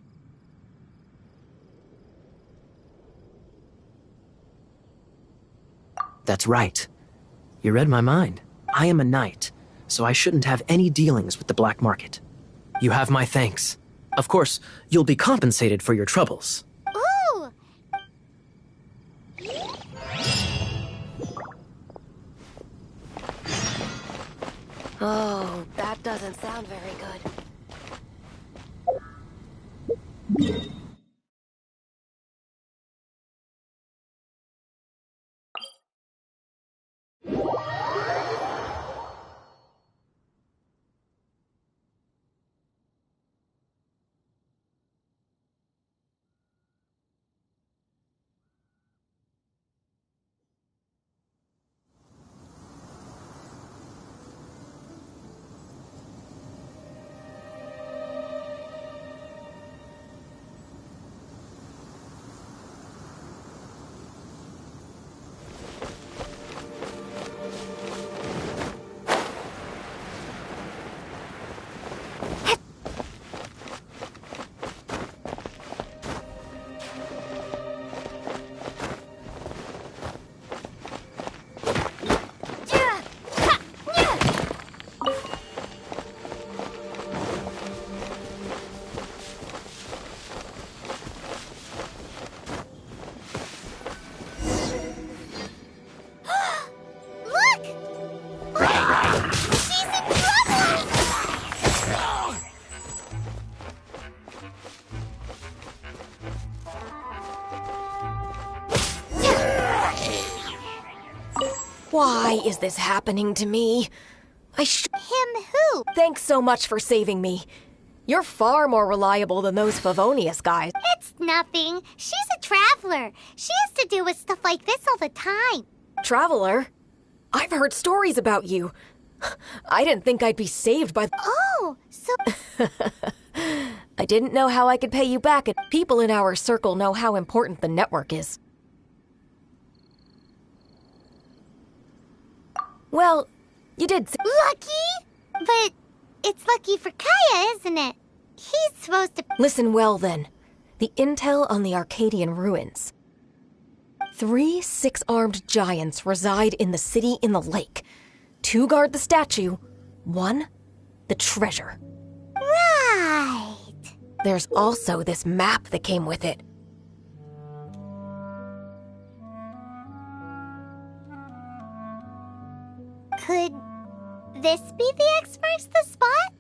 That's right. You read my mind. I am a knight, so I shouldn't have any dealings with the black market. You have my thanks. Of course, you'll be compensated for your troubles. Ooh! Oh, that doesn't sound very good. Why is this happening to me? Him who? Thanks so much for saving me. You're far more reliable than those Favonius guys. It's nothing. She's a traveler. She has to deal with stuff like this all the time. Traveler? I've heard stories about you. I didn't think I'd be saved by... Oh, so... I didn't know how I could pay you back, and people in our circle know how important the network is. Well, you did... Lucky? But it's lucky for Kaya, isn't it? He's supposed to... Listen well, then. The intel on the Arcadian ruins. 3 6-armed giants reside in the city in the lake. 2 guard the statue. 1, the treasure. Right. There's also this map that came with it. Could this be the X marks the spot?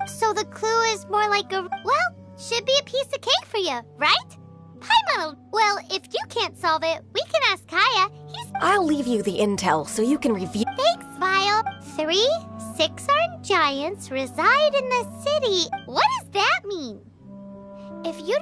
So the clue is more like a... Well, should be a piece of cake for you, right? Paimon, well, if you can't solve it, we can ask Kaya. I'll leave you the intel so you can review... Thanks, Vile. 3 6-armed giants reside in the city. What does that mean? If you...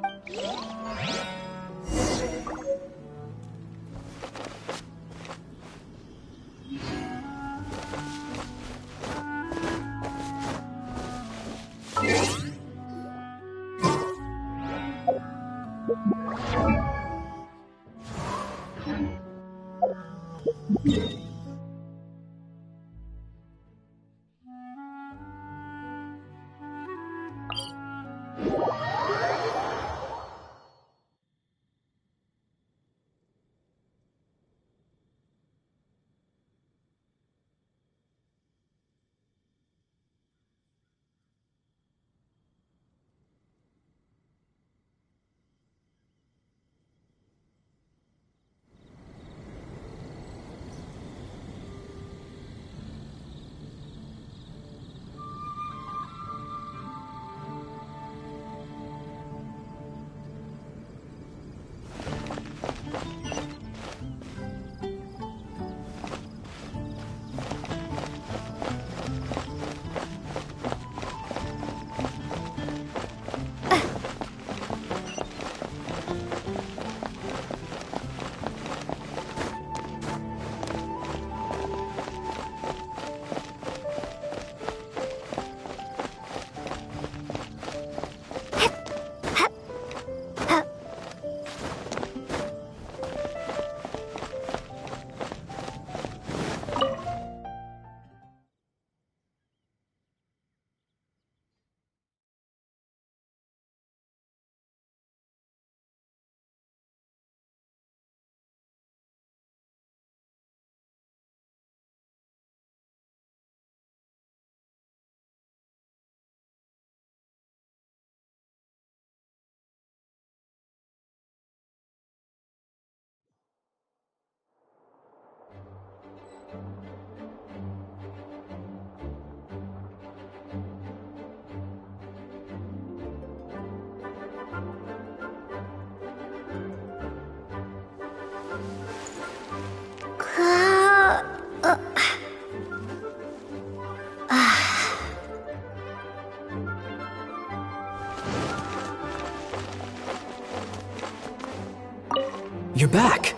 You're back.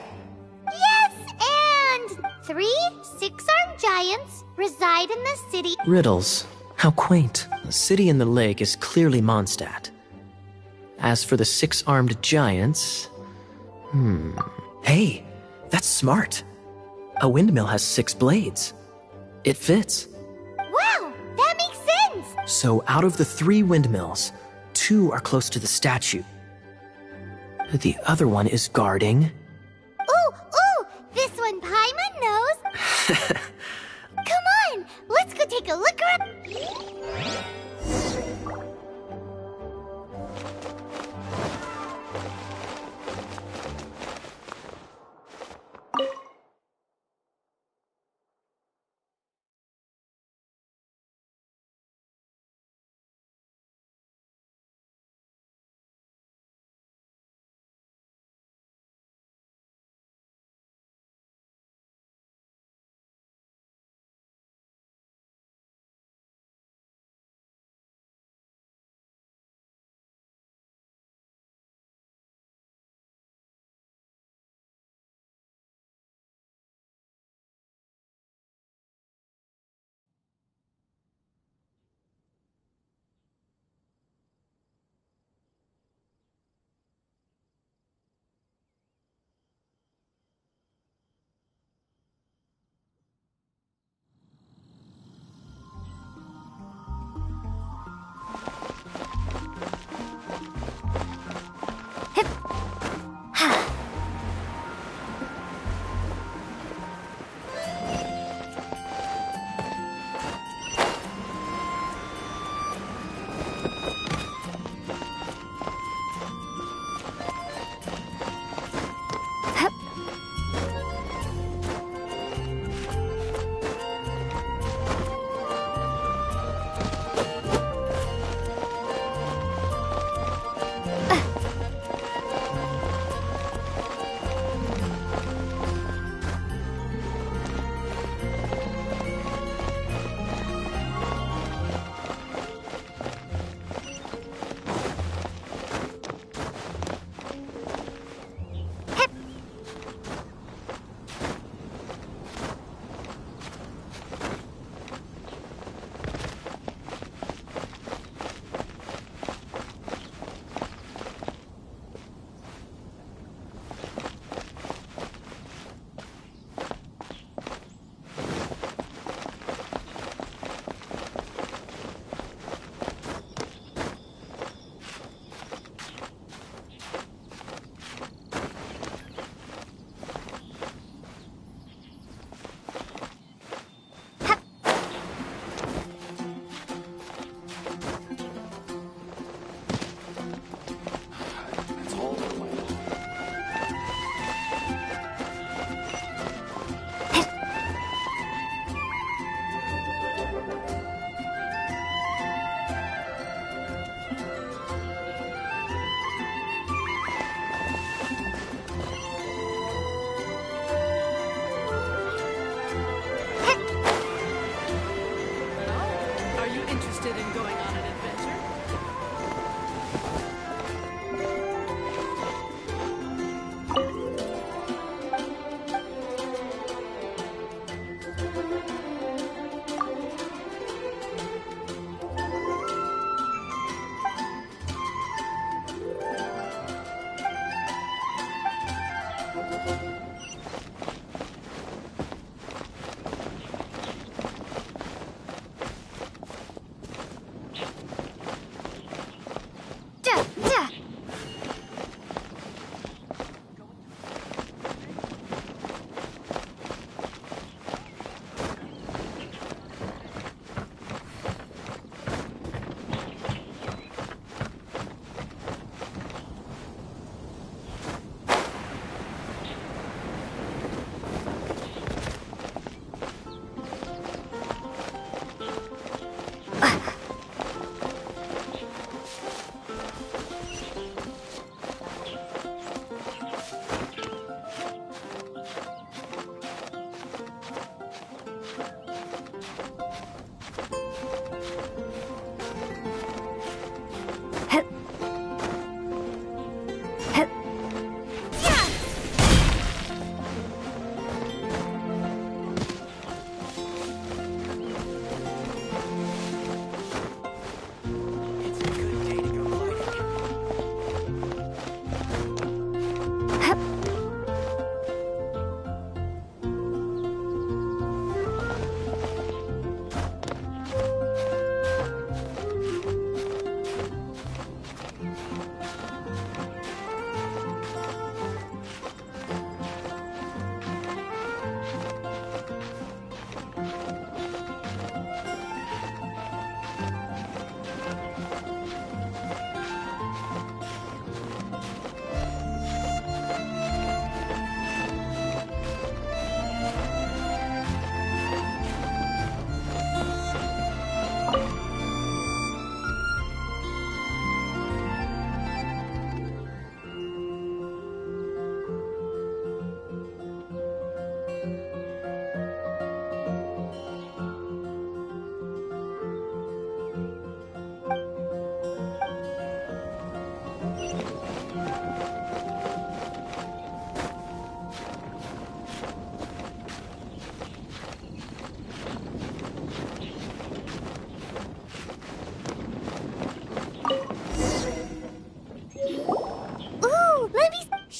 Yes, and 3 6-armed giants reside in the city. Riddles. How quaint. The city in the lake is clearly Mondstadt. As for the 6-armed giants... Hey, that's smart. A windmill has 6 blades. It fits. Wow, that makes sense! So out of the 3 windmills, 2 are close to the statue. The other one is guarding... Ooh, this one Paimon knows. Come on, let's go take a look around.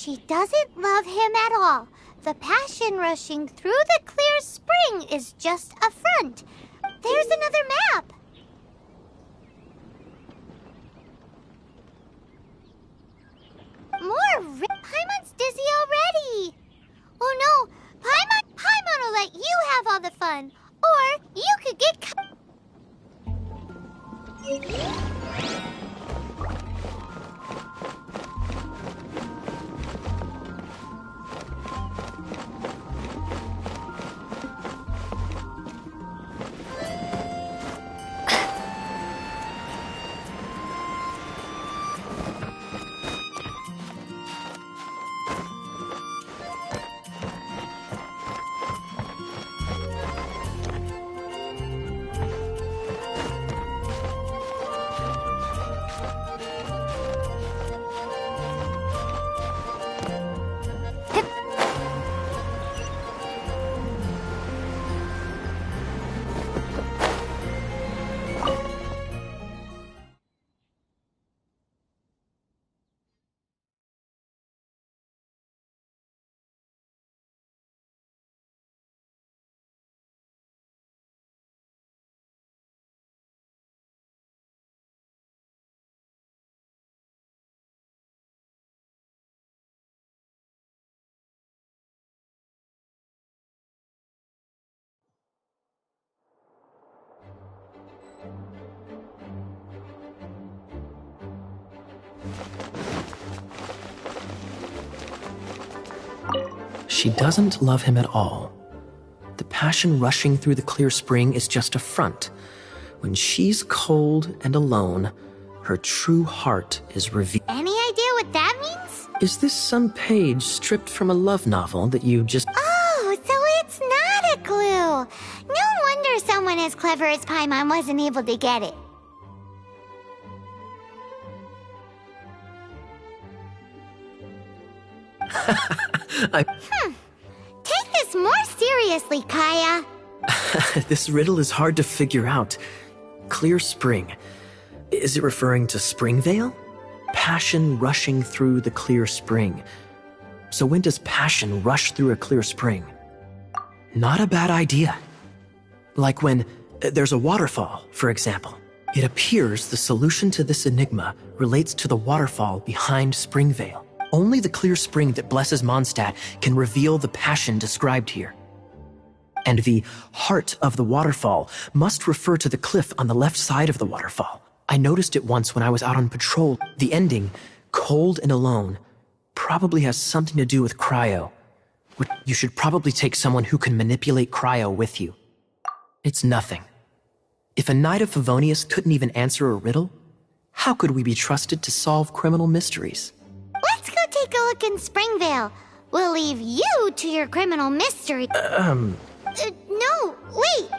She doesn't love him at all. The passion rushing through the clear spring is just a front. There's another map. Paimon's dizzy already. Oh no, Paimon will let you have all the fun. Or you could get... She doesn't love him at all. The passion rushing through the clear spring is just a front. When she's cold and alone, her true heart is revealed. Any idea what that means? Is this some page stripped from a love novel that you just... Oh, so it's not a clue. No wonder someone as clever as Paimon wasn't able to get it. Take this more seriously, Kaya. This riddle is hard to figure out. Clear spring. Is it referring to Springvale? Passion rushing through the clear spring. So when does passion rush through a clear spring? Not a bad idea. Like when there's a waterfall, for example. It appears the solution to this enigma relates to the waterfall behind Springvale. Only the clear spring that blesses Mondstadt can reveal the passion described here. And the heart of the waterfall must refer to the cliff on the left side of the waterfall. I noticed it once when I was out on patrol. The ending, cold and alone, probably has something to do with cryo. You should probably take someone who can manipulate cryo with you. It's nothing. If a knight of Favonius couldn't even answer a riddle, how could we be trusted to solve criminal mysteries? Let's go take a look in Springvale. We'll leave you to your criminal mystery. No, wait!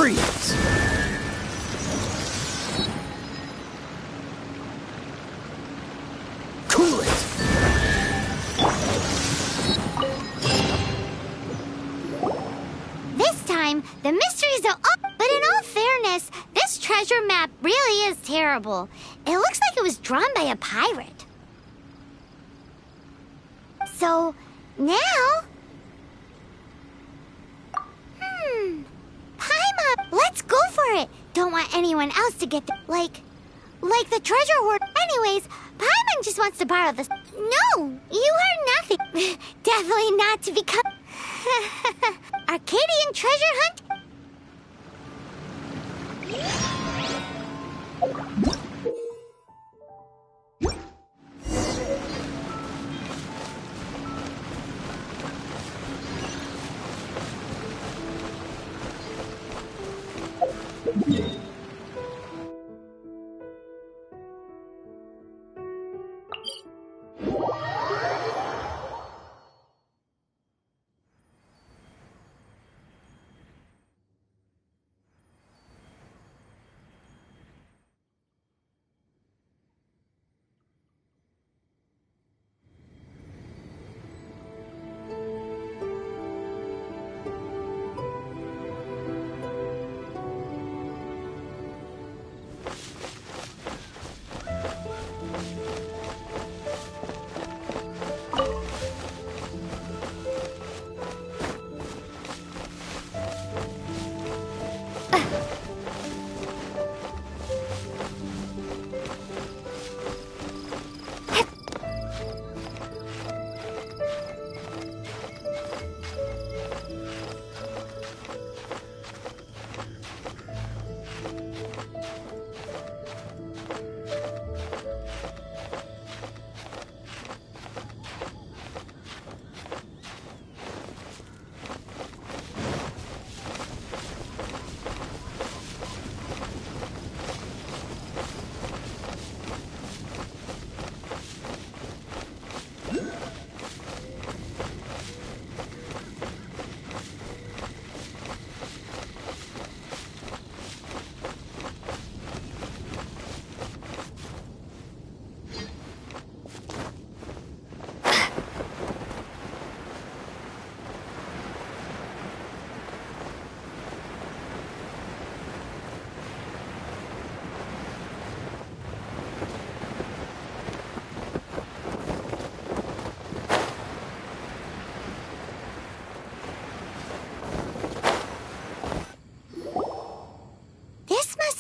Freeze! Cool it! This time, the mysteries are up. But in all fairness, this treasure map really is terrible. It looks like it was drawn by a pirate. So, now... Paimon, let's go for it. Don't want anyone else to get like the treasure hoard. Anyways, Paimon just wants to borrow this. No, you heard nothing. Definitely not to become Arcadian treasure hunt.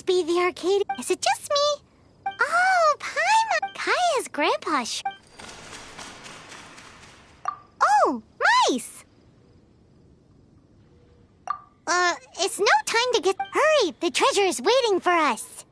Be the arcade. Is it just me? Oh, Paimon. Kaya's grandpa. Oh, mice! It's no time to get. Hurry! The treasure is waiting for us.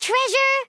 treasure?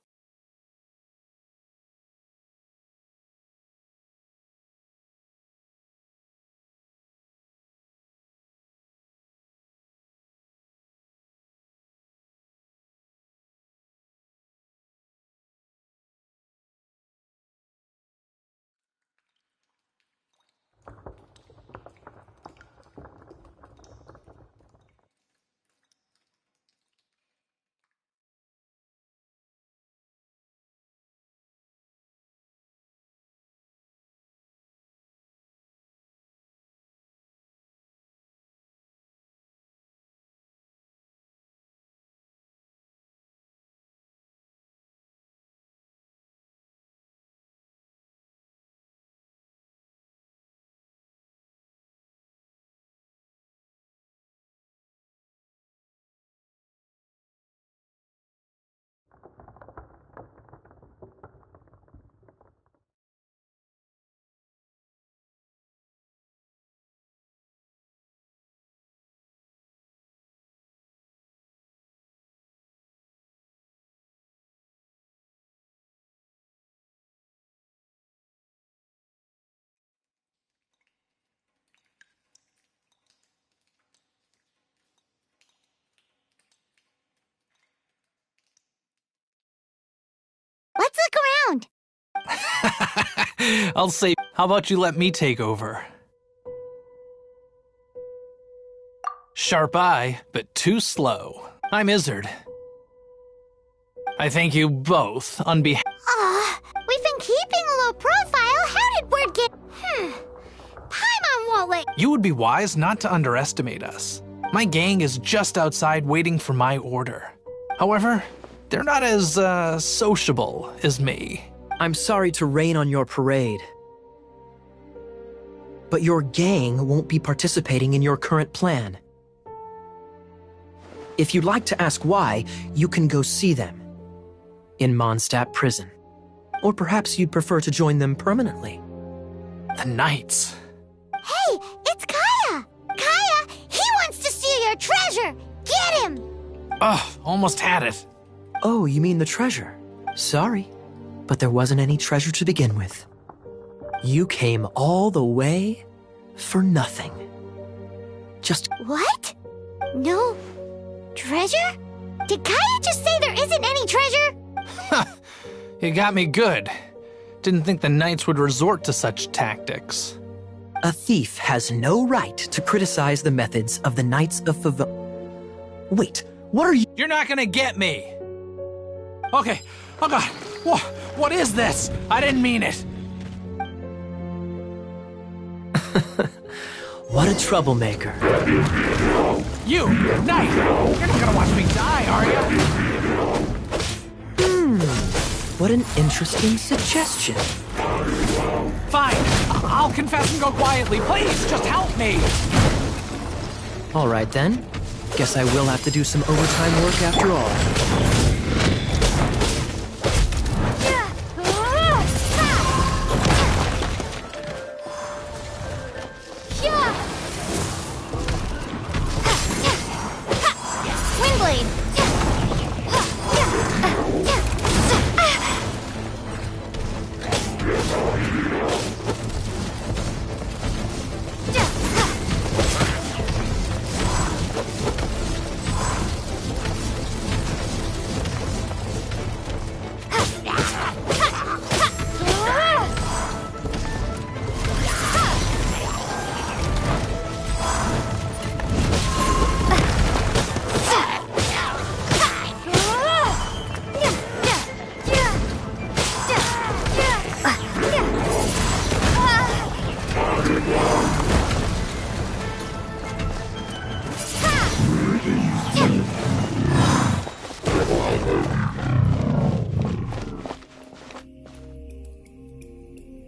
Let's look around. I'll say, how about you let me take over? Sharp eye, but too slow. I'm Izzard. I thank you both on behalf. We've been keeping a low profile. How did word get... Paimon won't let... You would be wise not to underestimate us. My gang is just outside waiting for my order. However, they're not as, sociable as me. I'm sorry to rain on your parade, but your gang won't be participating in your current plan. If you'd like to ask why, you can go see them in Mondstadt prison. Or perhaps you'd prefer to join them permanently. The Knights. Hey, it's Kaya! Kaya, he wants to steal your treasure! Get him! Ugh, almost had it. Oh, you mean the treasure? Sorry, but there wasn't any treasure to begin with. You came all the way for nothing. Just... What? No treasure? Did Kaya just say there isn't any treasure? You got me good. Didn't think the Knights would resort to such tactics. A thief has no right to criticize the methods of the Knights of Favon. Wait, what are you? You're not gonna get me! Okay, oh god, what is this? I didn't mean it. What a troublemaker. You, Knight! You're not gonna watch me die, are you? What an interesting suggestion. Fine, I'll confess and go quietly. Please, just help me! All right then. Guess I will have to do some overtime work after all.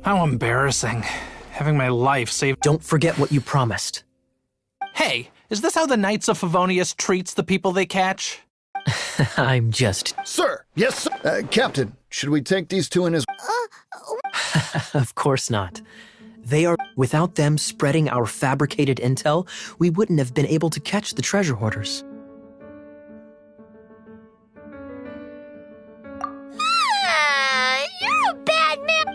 How embarrassing. Having my life saved. Don't forget what you promised. Hey, is this how the Knights of Favonius treats the people they catch? I'm just... Sir! Yes, sir! Captain, should we take these two in his... Of course not. They are... Without them spreading our fabricated intel, we wouldn't have been able to catch the treasure hoarders.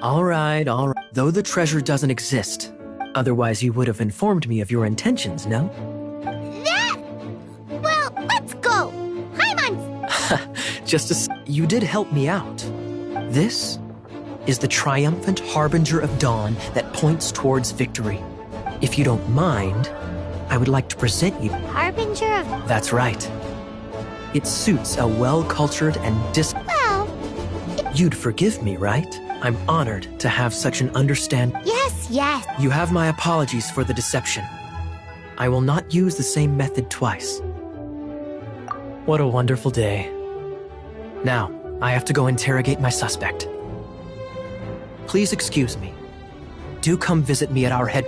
All right. Though the treasure doesn't exist. Otherwise, you would have informed me of your intentions, no? Well, let's go. Hi, Mons. You did help me out. This is the triumphant harbinger of dawn that points towards victory. If you don't mind, I would like to present you. Harbinger of... That's right. It suits a well-cultured and Well... You'd forgive me, right? I'm honored to have such an understanding. Yes. You have my apologies for the deception. I will not use the same method twice. What a wonderful day. Now, I have to go interrogate my suspect. Please excuse me. Do come visit me at our head.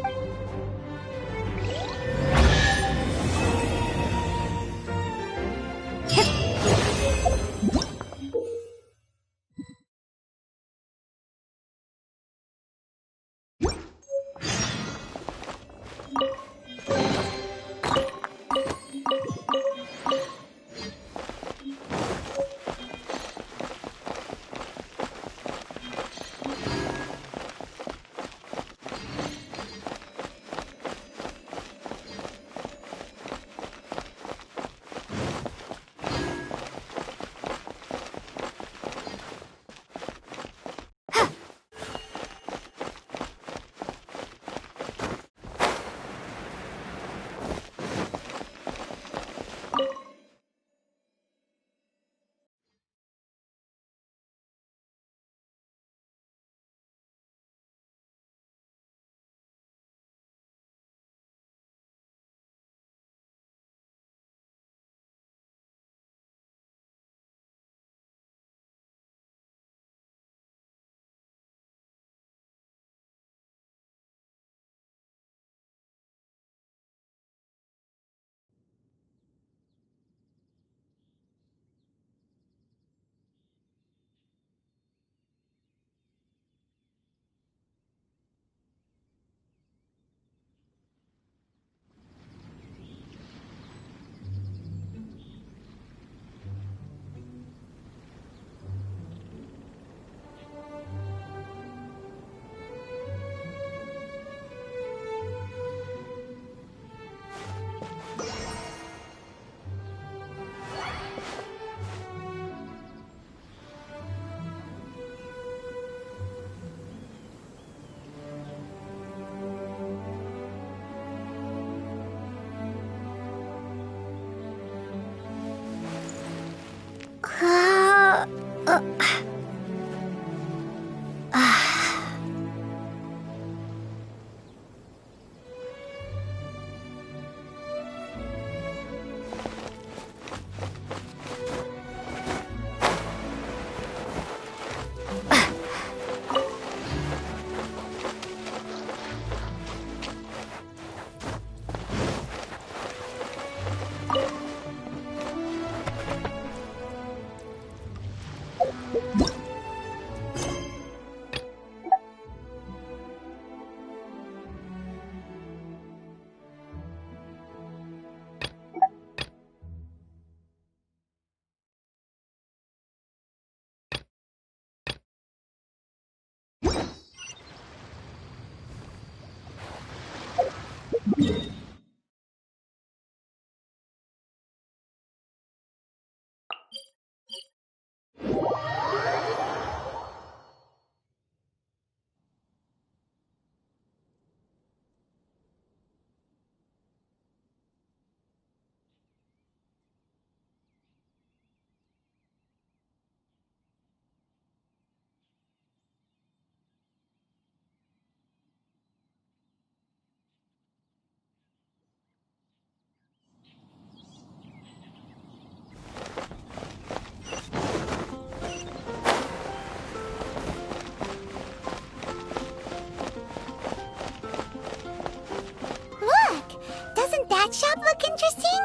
That shop look interesting?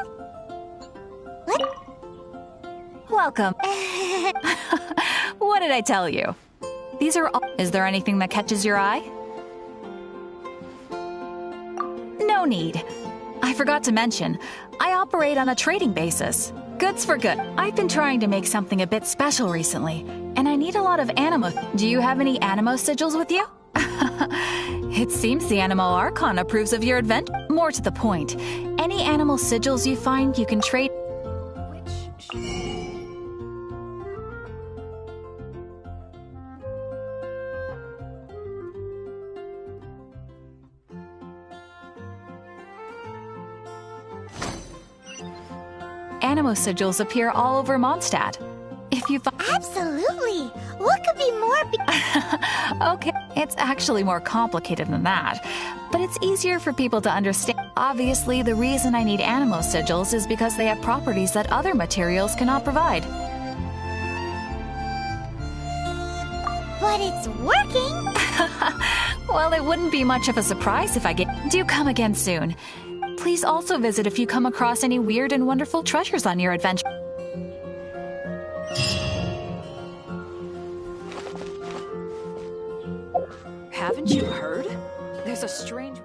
What? Welcome. What did I tell you? These are all... Is there anything that catches your eye? No need. I forgot to mention, I operate on a trading basis. Goods for good. I've been trying to make something a bit special recently, and I need a lot of animo. Do you have any animo sigils with you? It seems the Animo Archon approves of your adventure. More to the point, any animal sigils you find, you can trade. Animo sigils appear all over Mondstadt. If you Absolutely! What could be more Okay, it's actually more complicated than that, but it's easier for people to understand. Obviously, the reason I need animo sigils is because they have properties that other materials cannot provide. But it's working! Well, it wouldn't be much of a surprise if I get... Do come again soon. Please also visit if you come across any weird and wonderful treasures on your adventure. Haven't you heard? There's a strange...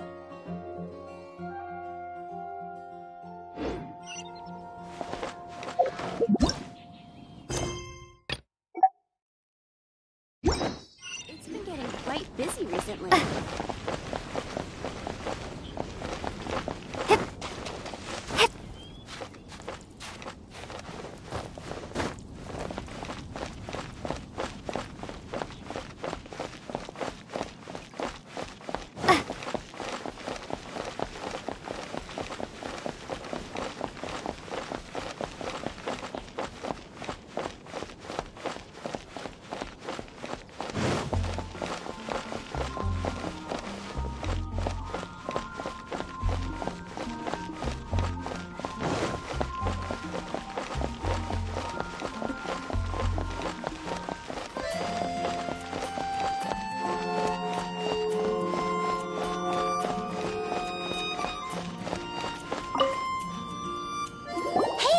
It's been getting quite busy recently.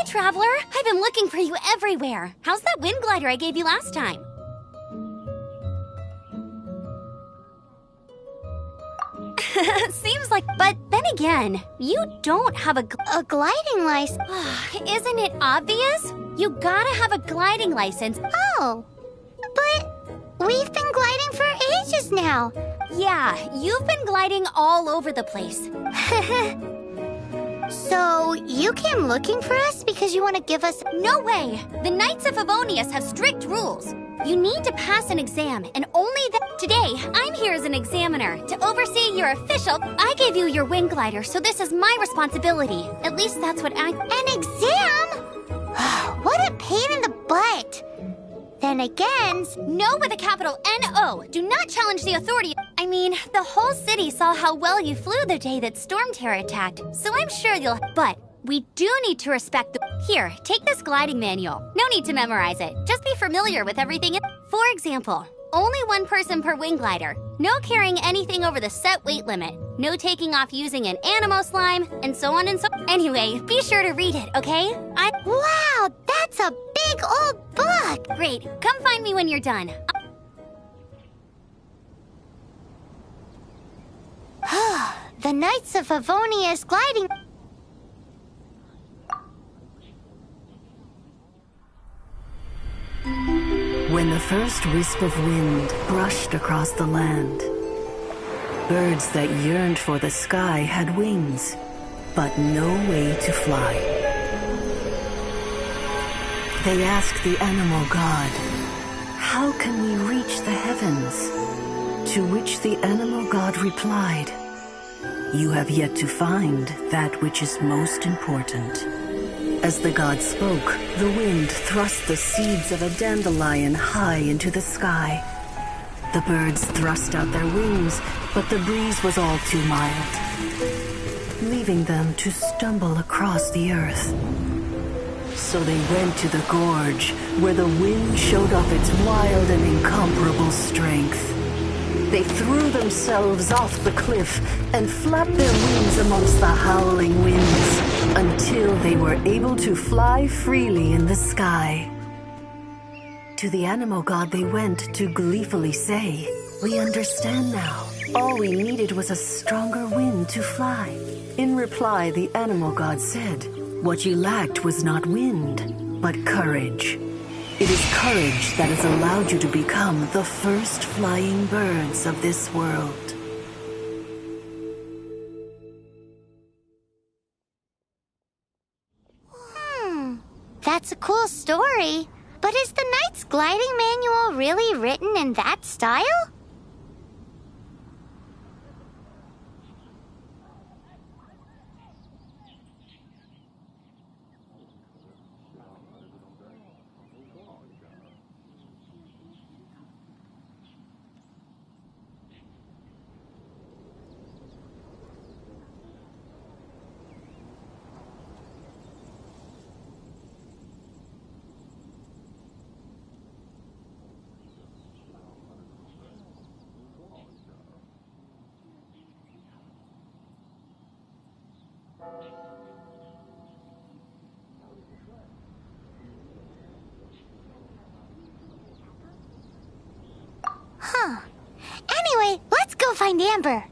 Traveler, I've been looking for you everywhere. How's that wind glider I gave you last time? Seems like, but then again, you don't have a gliding license. Isn't it obvious? You gotta have a gliding license. Oh, but we've been gliding for ages now. Yeah, you've been gliding all over the place. So, you came looking for us because you want to give us... No way! The Knights of Favonius have strict rules. You need to pass an exam, and only Today, I'm here as an examiner to oversee your official... I gave you your wind glider, so this is my responsibility. At least that's what I... An exam? What a pain in the butt. Then again... No with a capital N-O. Do not challenge the authority. I mean, the whole city saw how well you flew the day that Storm Terror attacked, so I'm sure you'll... But we do need to respect the... Here, take this gliding manual. No need to memorize it. Just be familiar with everything. For example, only one person per wing glider. No carrying anything over the set weight limit. No taking off using an animo slime, and so on and so... Anyway, be sure to read it, okay? Wow, that's a big old book! Great. Come find me when you're done. The Knights of Favonius gliding... When the first wisp of wind brushed across the land, birds that yearned for the sky had wings, but no way to fly. They asked the animal god, "How can we reach the heavens?" To which the animal god replied, "You have yet to find that which is most important." As the god spoke, the wind thrust the seeds of a dandelion high into the sky. The birds thrust out their wings, but the breeze was all too mild, leaving them to stumble across the earth. So they went to the gorge, where the wind showed off its wild and incomparable strength. They threw themselves off the cliff and flapped their wings amongst the howling winds until they were able to fly freely in the sky. To the animal god they went to gleefully say, "We understand now. All we needed was a stronger wind to fly." In reply, the animal god said, "What you lacked was not wind, but courage. It is courage that has allowed you to become the first flying birds of this world. That's a cool story. But is the Knight's gliding manual really written in that style? Anyway, let's go find Amber.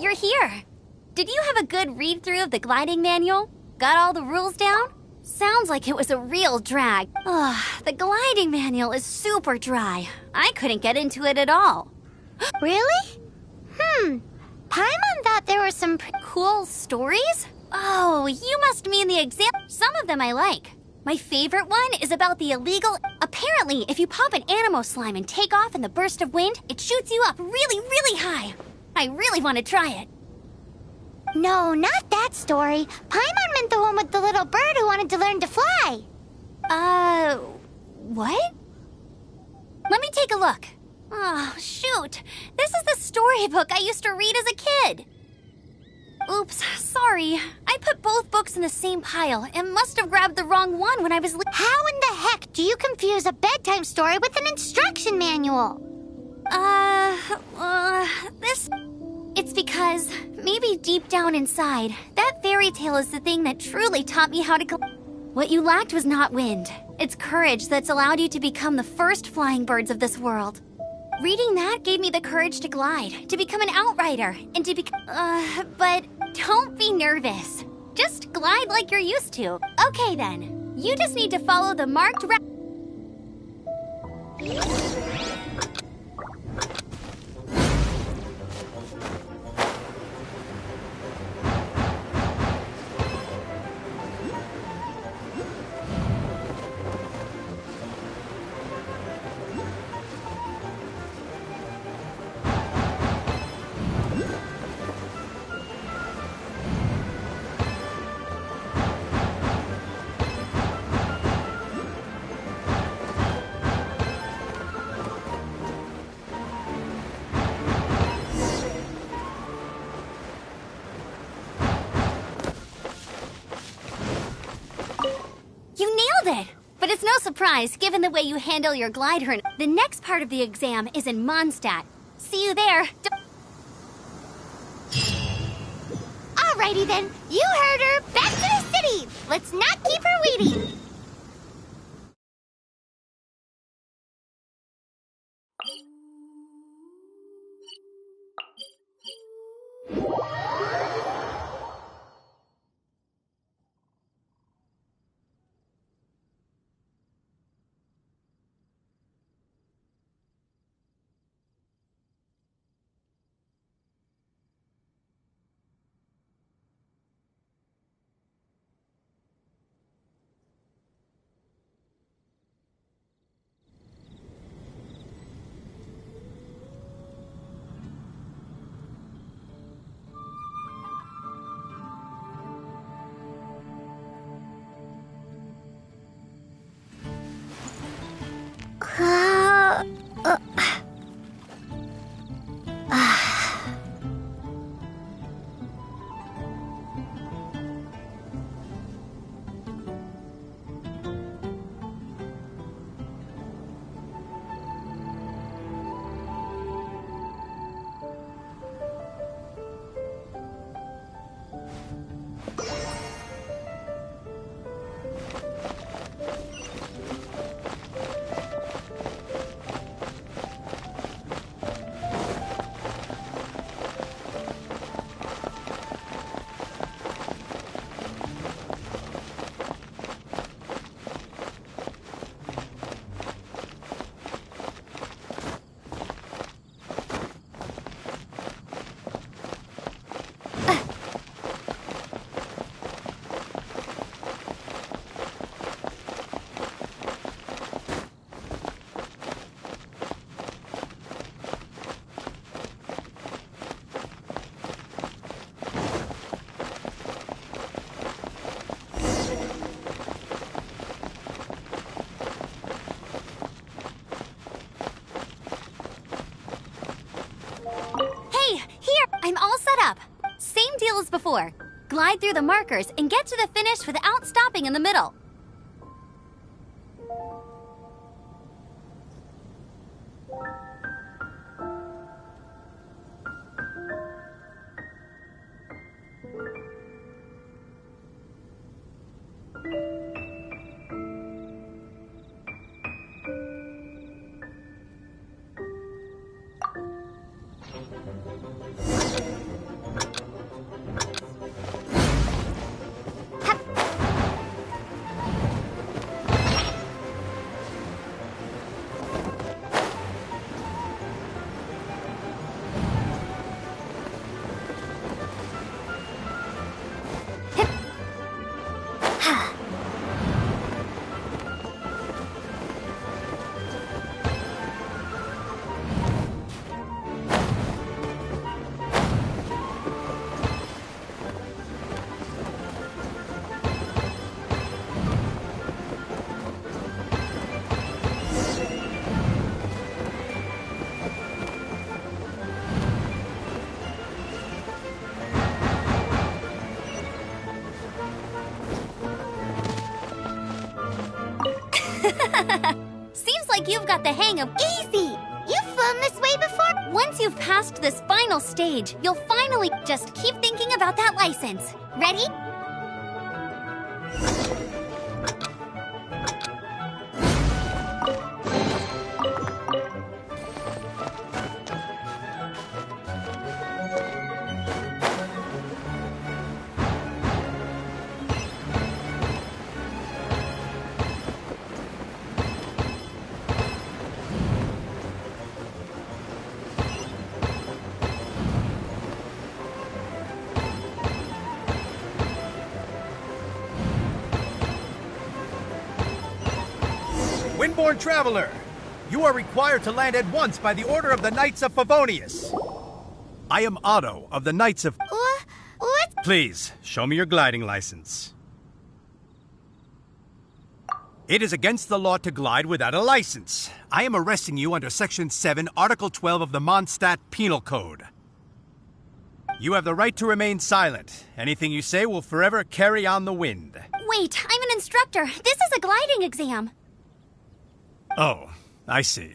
You're here. Did you have a good read-through of the gliding manual? Got all the rules down? Sounds like it was a real drag. Ugh, the gliding manual is super dry. I couldn't get into it at all. Really? Paimon thought there were some Cool stories? Oh, you must mean the exam. Some of them I like. My favorite one is about the illegal... Apparently, if you pop an animo slime and take off in the burst of wind, it shoots you up really, really high. I really want to try it. No, not that story. Paimon meant the one with the little bird who wanted to learn to fly. What? Let me take a look. Oh, shoot. This is the storybook I used to read as a kid. Oops, sorry. I put both books in the same pile and must have grabbed the wrong one when I was... How in the heck do you confuse a bedtime story with an instruction manual? This... It's because, maybe deep down inside, that fairy tale is the thing that truly taught me how to... What you lacked was not wind. It's courage that's allowed you to become the first flying birds of this world. Reading that gave me the courage to glide, to become an outrider, and to but don't be nervous. Just glide like you're used to. Okay then, you just need to follow the marked route. But it's no surprise, given the way you handle your glider. The next part of the exam is in Mondstadt. See you there. Alrighty then, you heard her. Back to the city. Let's not keep her waiting. for. Glide through the markers and get to the finish without stopping in the middle. Seems like you've got the hang of Easy! You've flown this way before? Once you've passed this final stage, you'll finally just keep thinking about that license. Ready? Windborne traveler, you are required to land at once by the order of the Knights of Favonius. I am Otto of the Knights of... What? Please, show me your gliding license. It is against the law to glide without a license. I am arresting you under Section 7, Article 12 of the Mondstadt Penal Code. You have the right to remain silent. Anything you say will forever carry on the wind. Wait, I'm an instructor. This is a gliding exam. Oh, I see.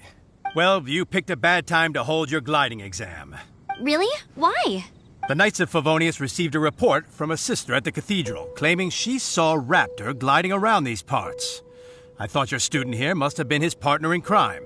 Well, you picked a bad time to hold your gliding exam. Really? Why? The Knights of Favonius received a report from a sister at the cathedral claiming she saw Raptor gliding around these parts. I thought your student here must have been his partner in crime.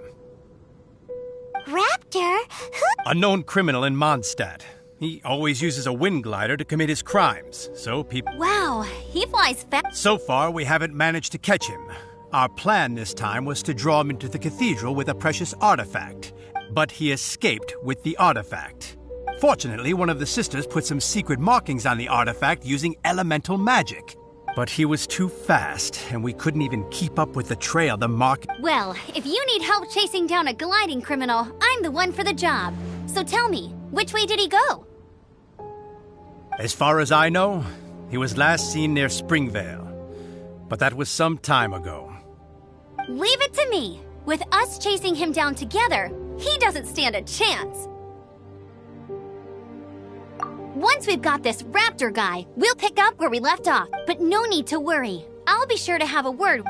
Raptor? Who? A known criminal in Mondstadt. He always uses a wind glider to commit his crimes, so people... Wow, he flies fast. So far, we haven't managed to catch him. Our plan this time was to draw him into the cathedral with a precious artifact, but he escaped with the artifact. Fortunately, one of the sisters put some secret markings on the artifact using elemental magic. But he was too fast, and we couldn't even keep up with the trail the mark... Well, if you need help chasing down a gliding criminal, I'm the one for the job. So tell me, which way did he go? As far as I know, he was last seen near Springvale. But that was some time ago. Leave it to me. With us chasing him down together, he doesn't stand a chance. Once we've got this Raptor guy, we'll pick up where we left off. But no need to worry. I'll be sure to have a word.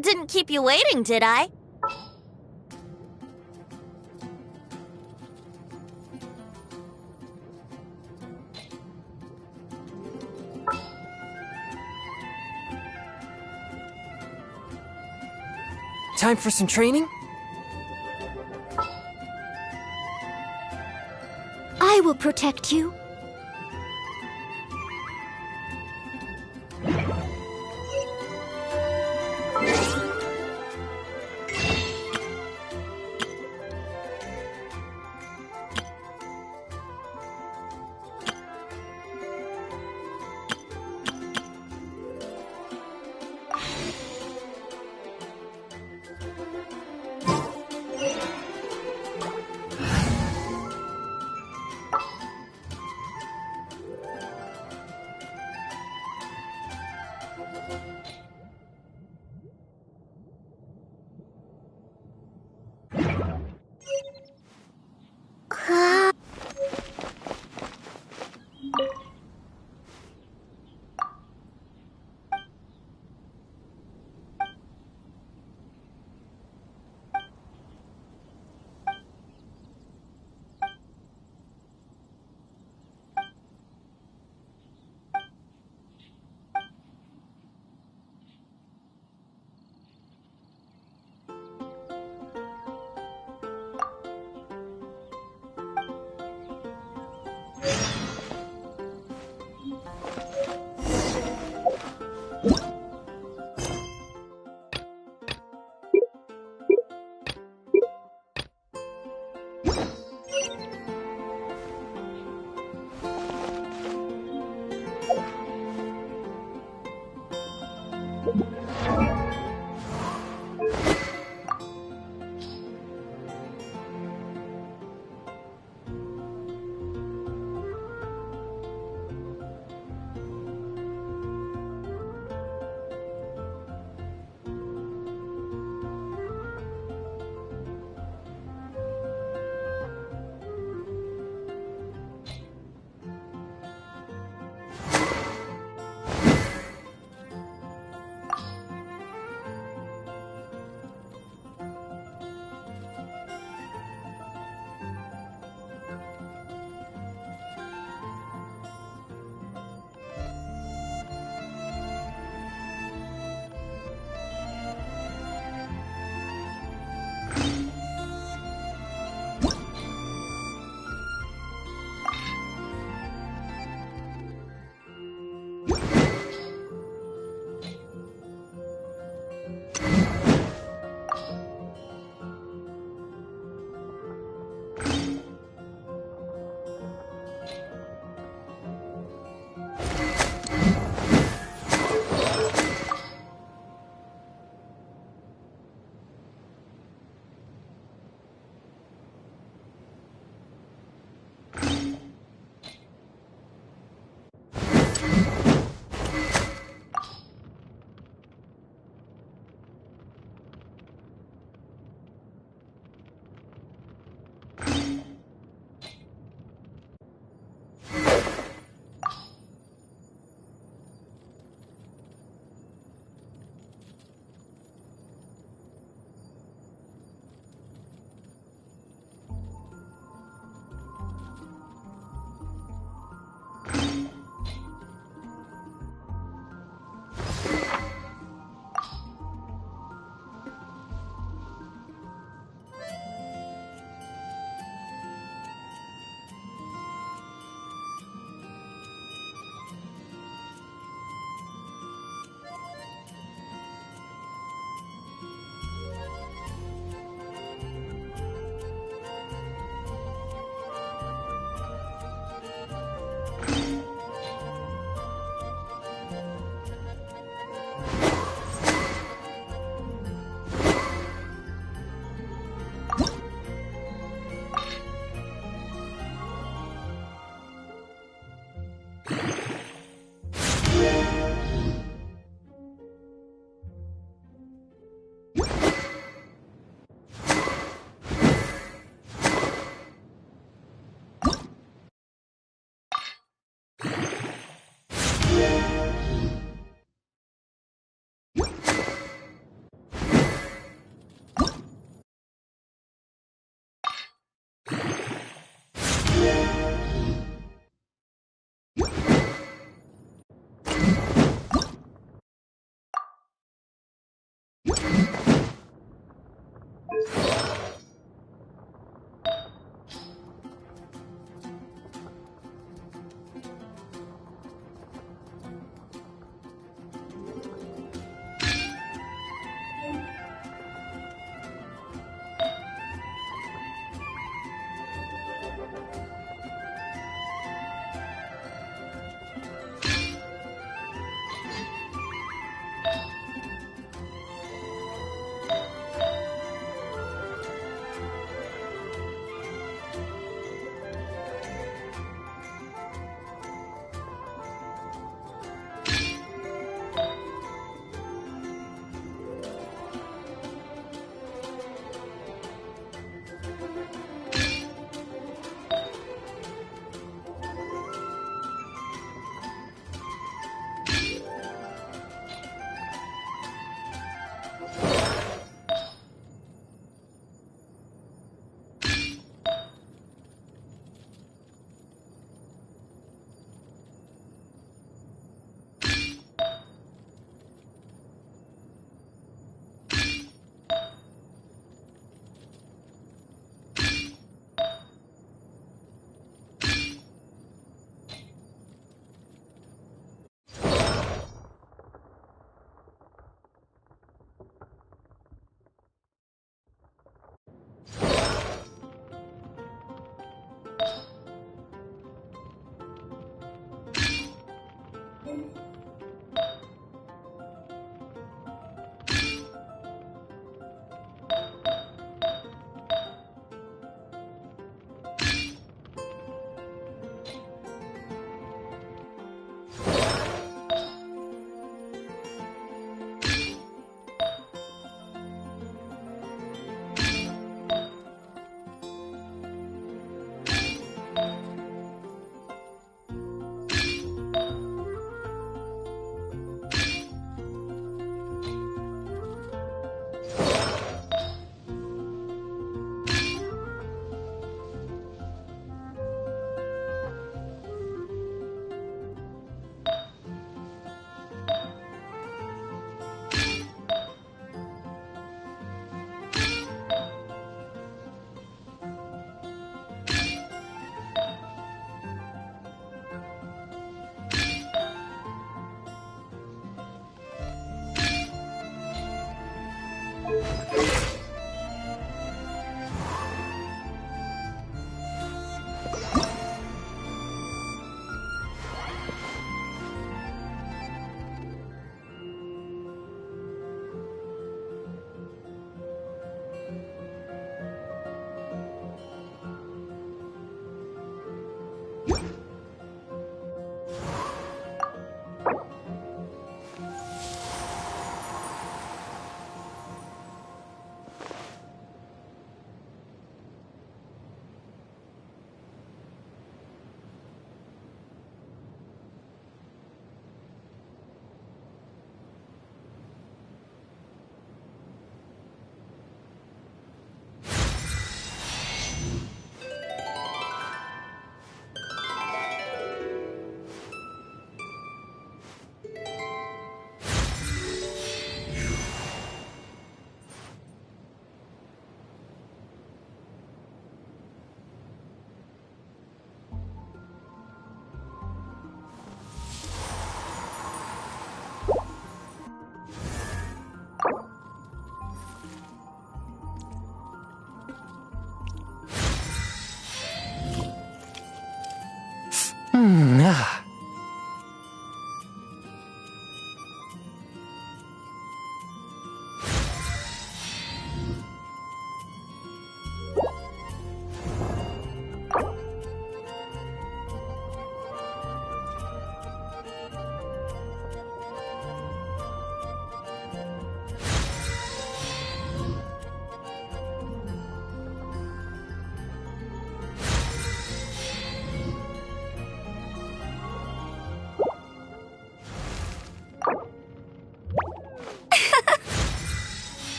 Didn't keep you waiting, did I? Time for some training? I will protect you.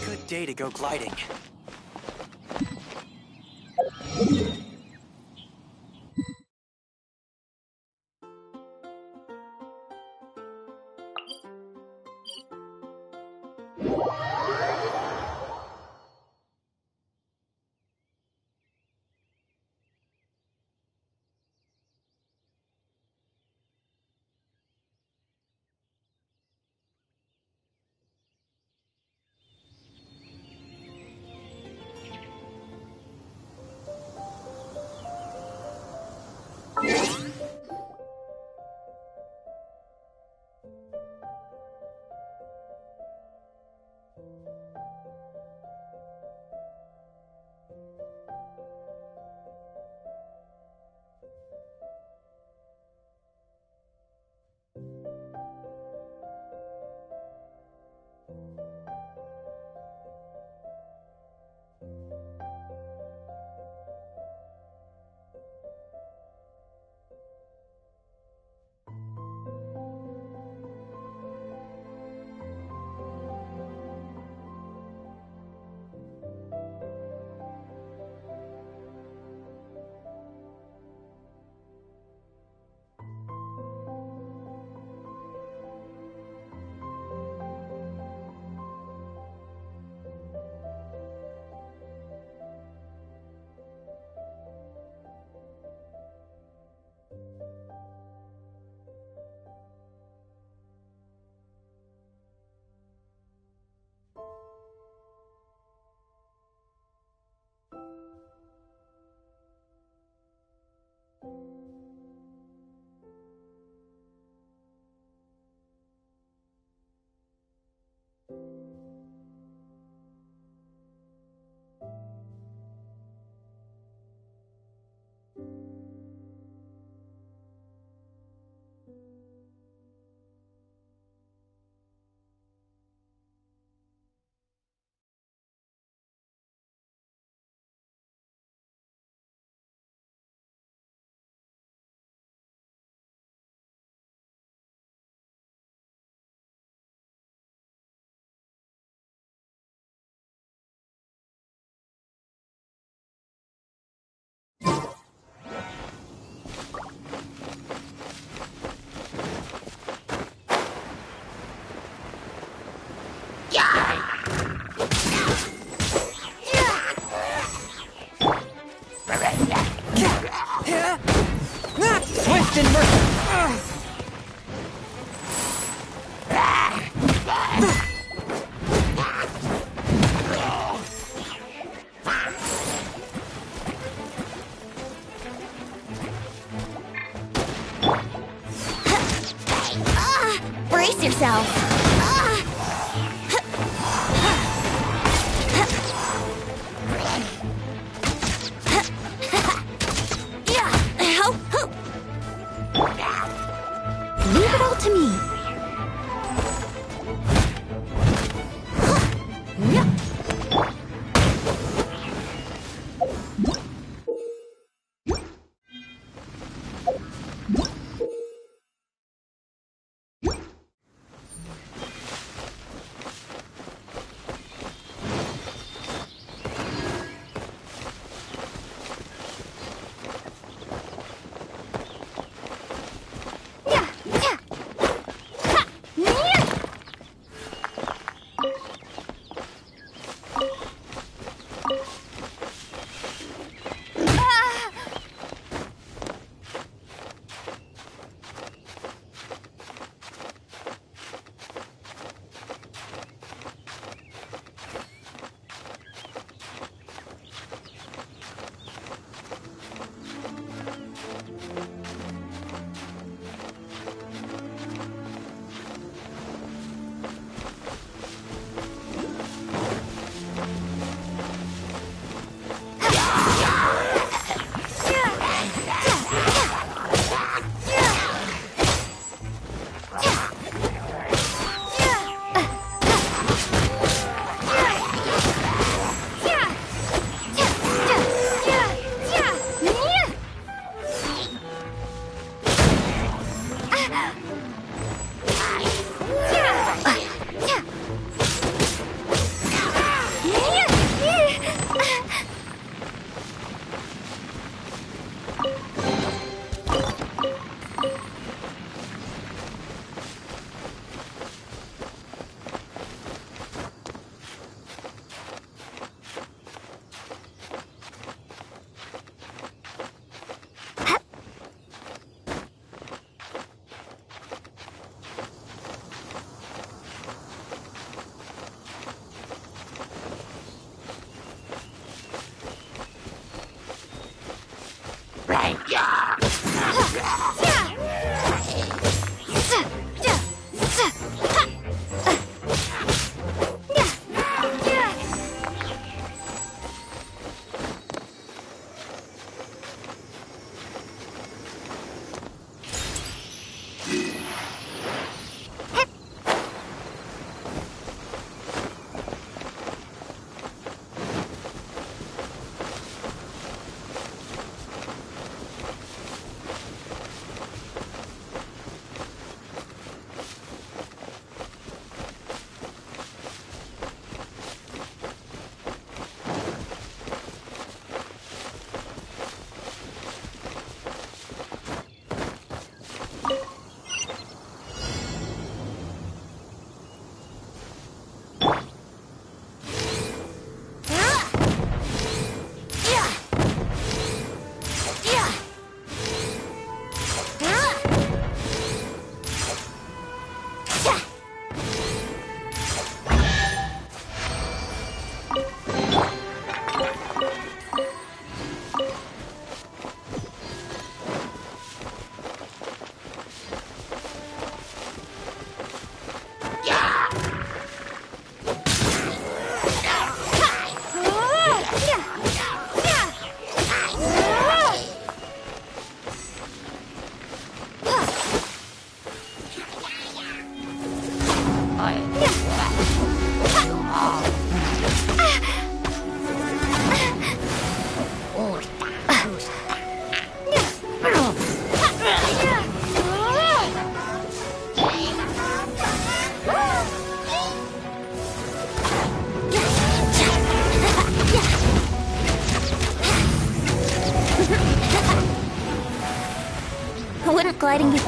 Good day to go gliding. Swift and merciful. Brace yourself. Leave it all to me. Wouldn't gliding be...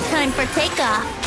Time for takeoff.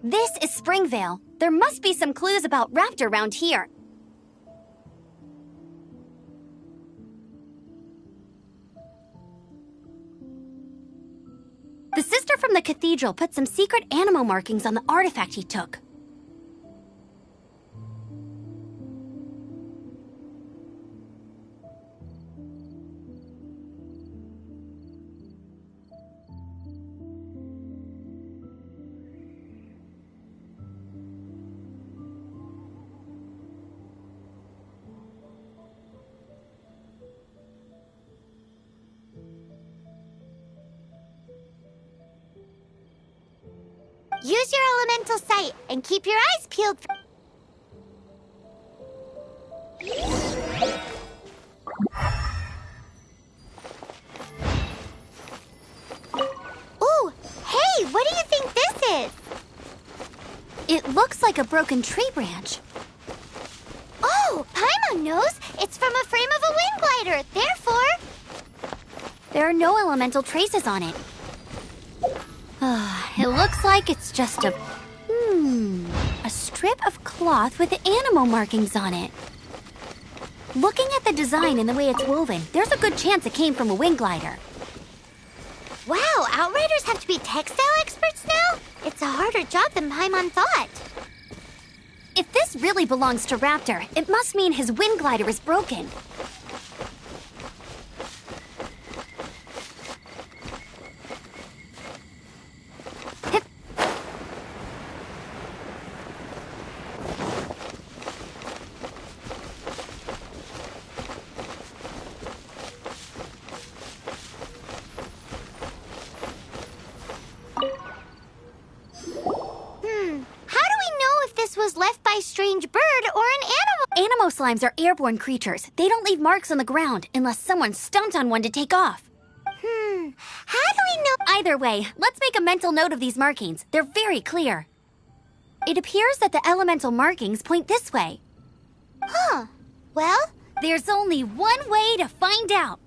This is Springvale. There must be some clues about Raptor around here. The sister from the cathedral put some secret animal markings on the artifact he took. Use your elemental sight and keep your eyes peeled. Ooh, hey, what do you think this is? It looks like a broken tree branch. Oh, Paimon knows. It's from a frame of a wind glider. Therefore, there are no elemental traces on it. It looks like it's just a strip of cloth with animal markings on it. Looking at the design and the way it's woven, there's a good chance it came from a wind glider. Wow, Outriders have to be textile experts now? It's a harder job than Paimon thought. If this really belongs to Raptor, it must mean his wind glider is broken. Strange bird or an animal. Animo slimes are airborne creatures. They don't leave marks on the ground unless someone stomped on one to take off. How do we know? Either way, let's make a mental note of these markings. They're very clear. It appears that the elemental markings point this way. Huh. Well, there's only one way to find out.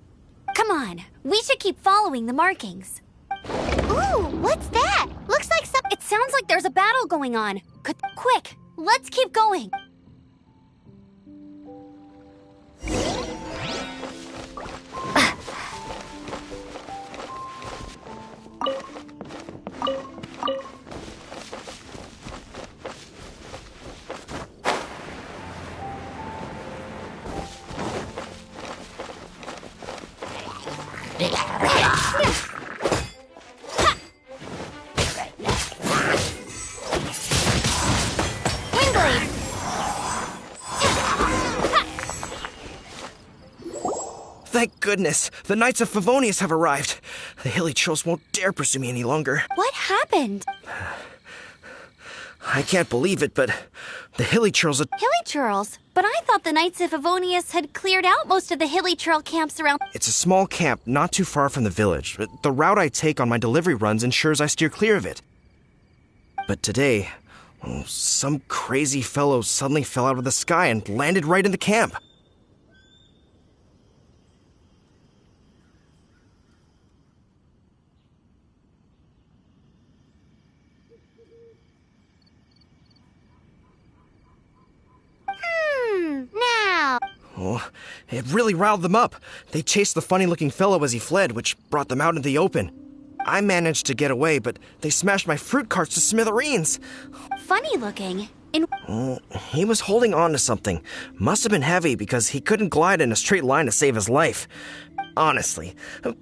Come on, we should keep following the markings. Ooh, what's that? Looks like some... It sounds like there's a battle going on. Quick! Let's keep going. Thank goodness! The Knights of Favonius have arrived! The hilly trolls won't dare pursue me any longer. What happened? I can't believe it, but the hilly trolls... Hilly churls? But I thought the Knights of Favonius had cleared out most of the hilly churl camps around... It's a small camp not too far from the village. The route I take on my delivery runs ensures I steer clear of it. But today, some crazy fellow suddenly fell out of the sky and landed right in the camp. Oh, it really riled them up. They chased the funny-looking fellow as he fled, which brought them out into the open. I managed to get away, but they smashed my fruit carts to smithereens. Funny looking. He was holding on to something. Must have been heavy because he couldn't glide in a straight line to save his life. Honestly,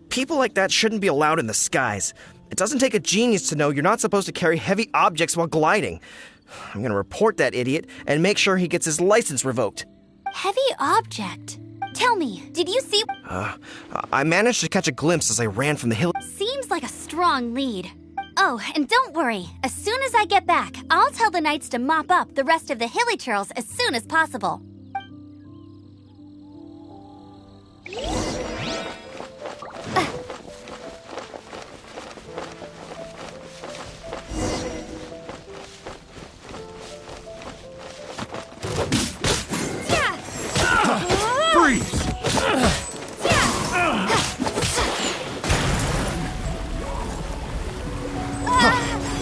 people like that shouldn't be allowed in the skies. It doesn't take a genius to know you're not supposed to carry heavy objects while gliding. I'm gonna report that idiot and make sure he gets his license revoked. Heavy object? Tell me, did you see? I managed to catch a glimpse as I ran from the hill. Seems like a strong lead. Oh, and don't worry. As soon as I get back, I'll tell the knights to mop up the rest of the hilly churls as soon as possible. Freeze!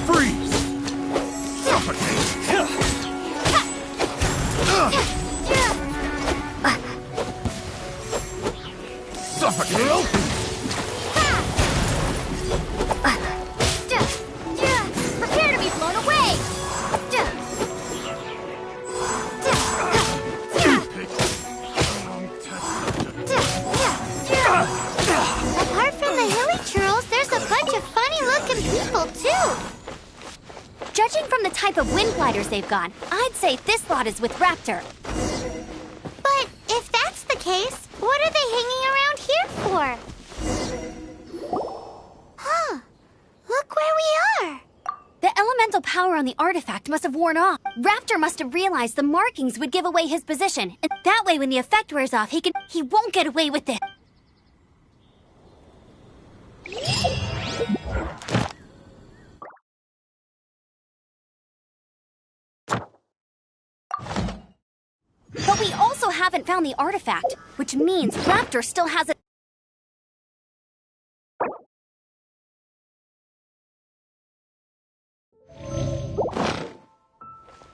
Freeze! Suffocate! Suffocate! Prepare to be blown away! Apart from the hilly churls, there's a bunch of funny-looking people, too. Judging from the type of wind gliders they've got, I'd say this lot is with Raptor. But if that's the case, what are they hanging around here for? Huh. Look where we are. The elemental power on the artifact must have worn off. Raptor must have realized the markings would give away his position. And that way, when the effect wears off, he won't get away with it. But we also haven't found the artifact, which means Raptor still has it.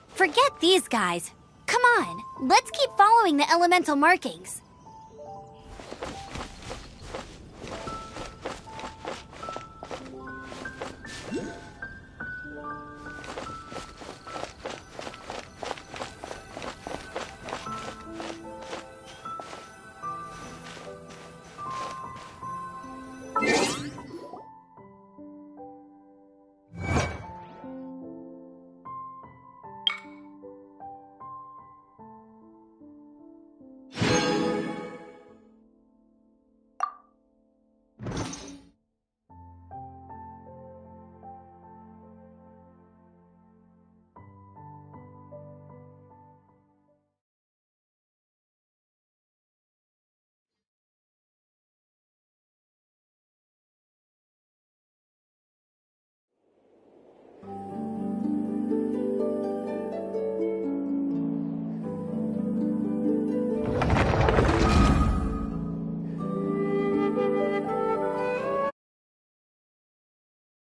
Forget these guys. Come on, let's keep following the elemental markings.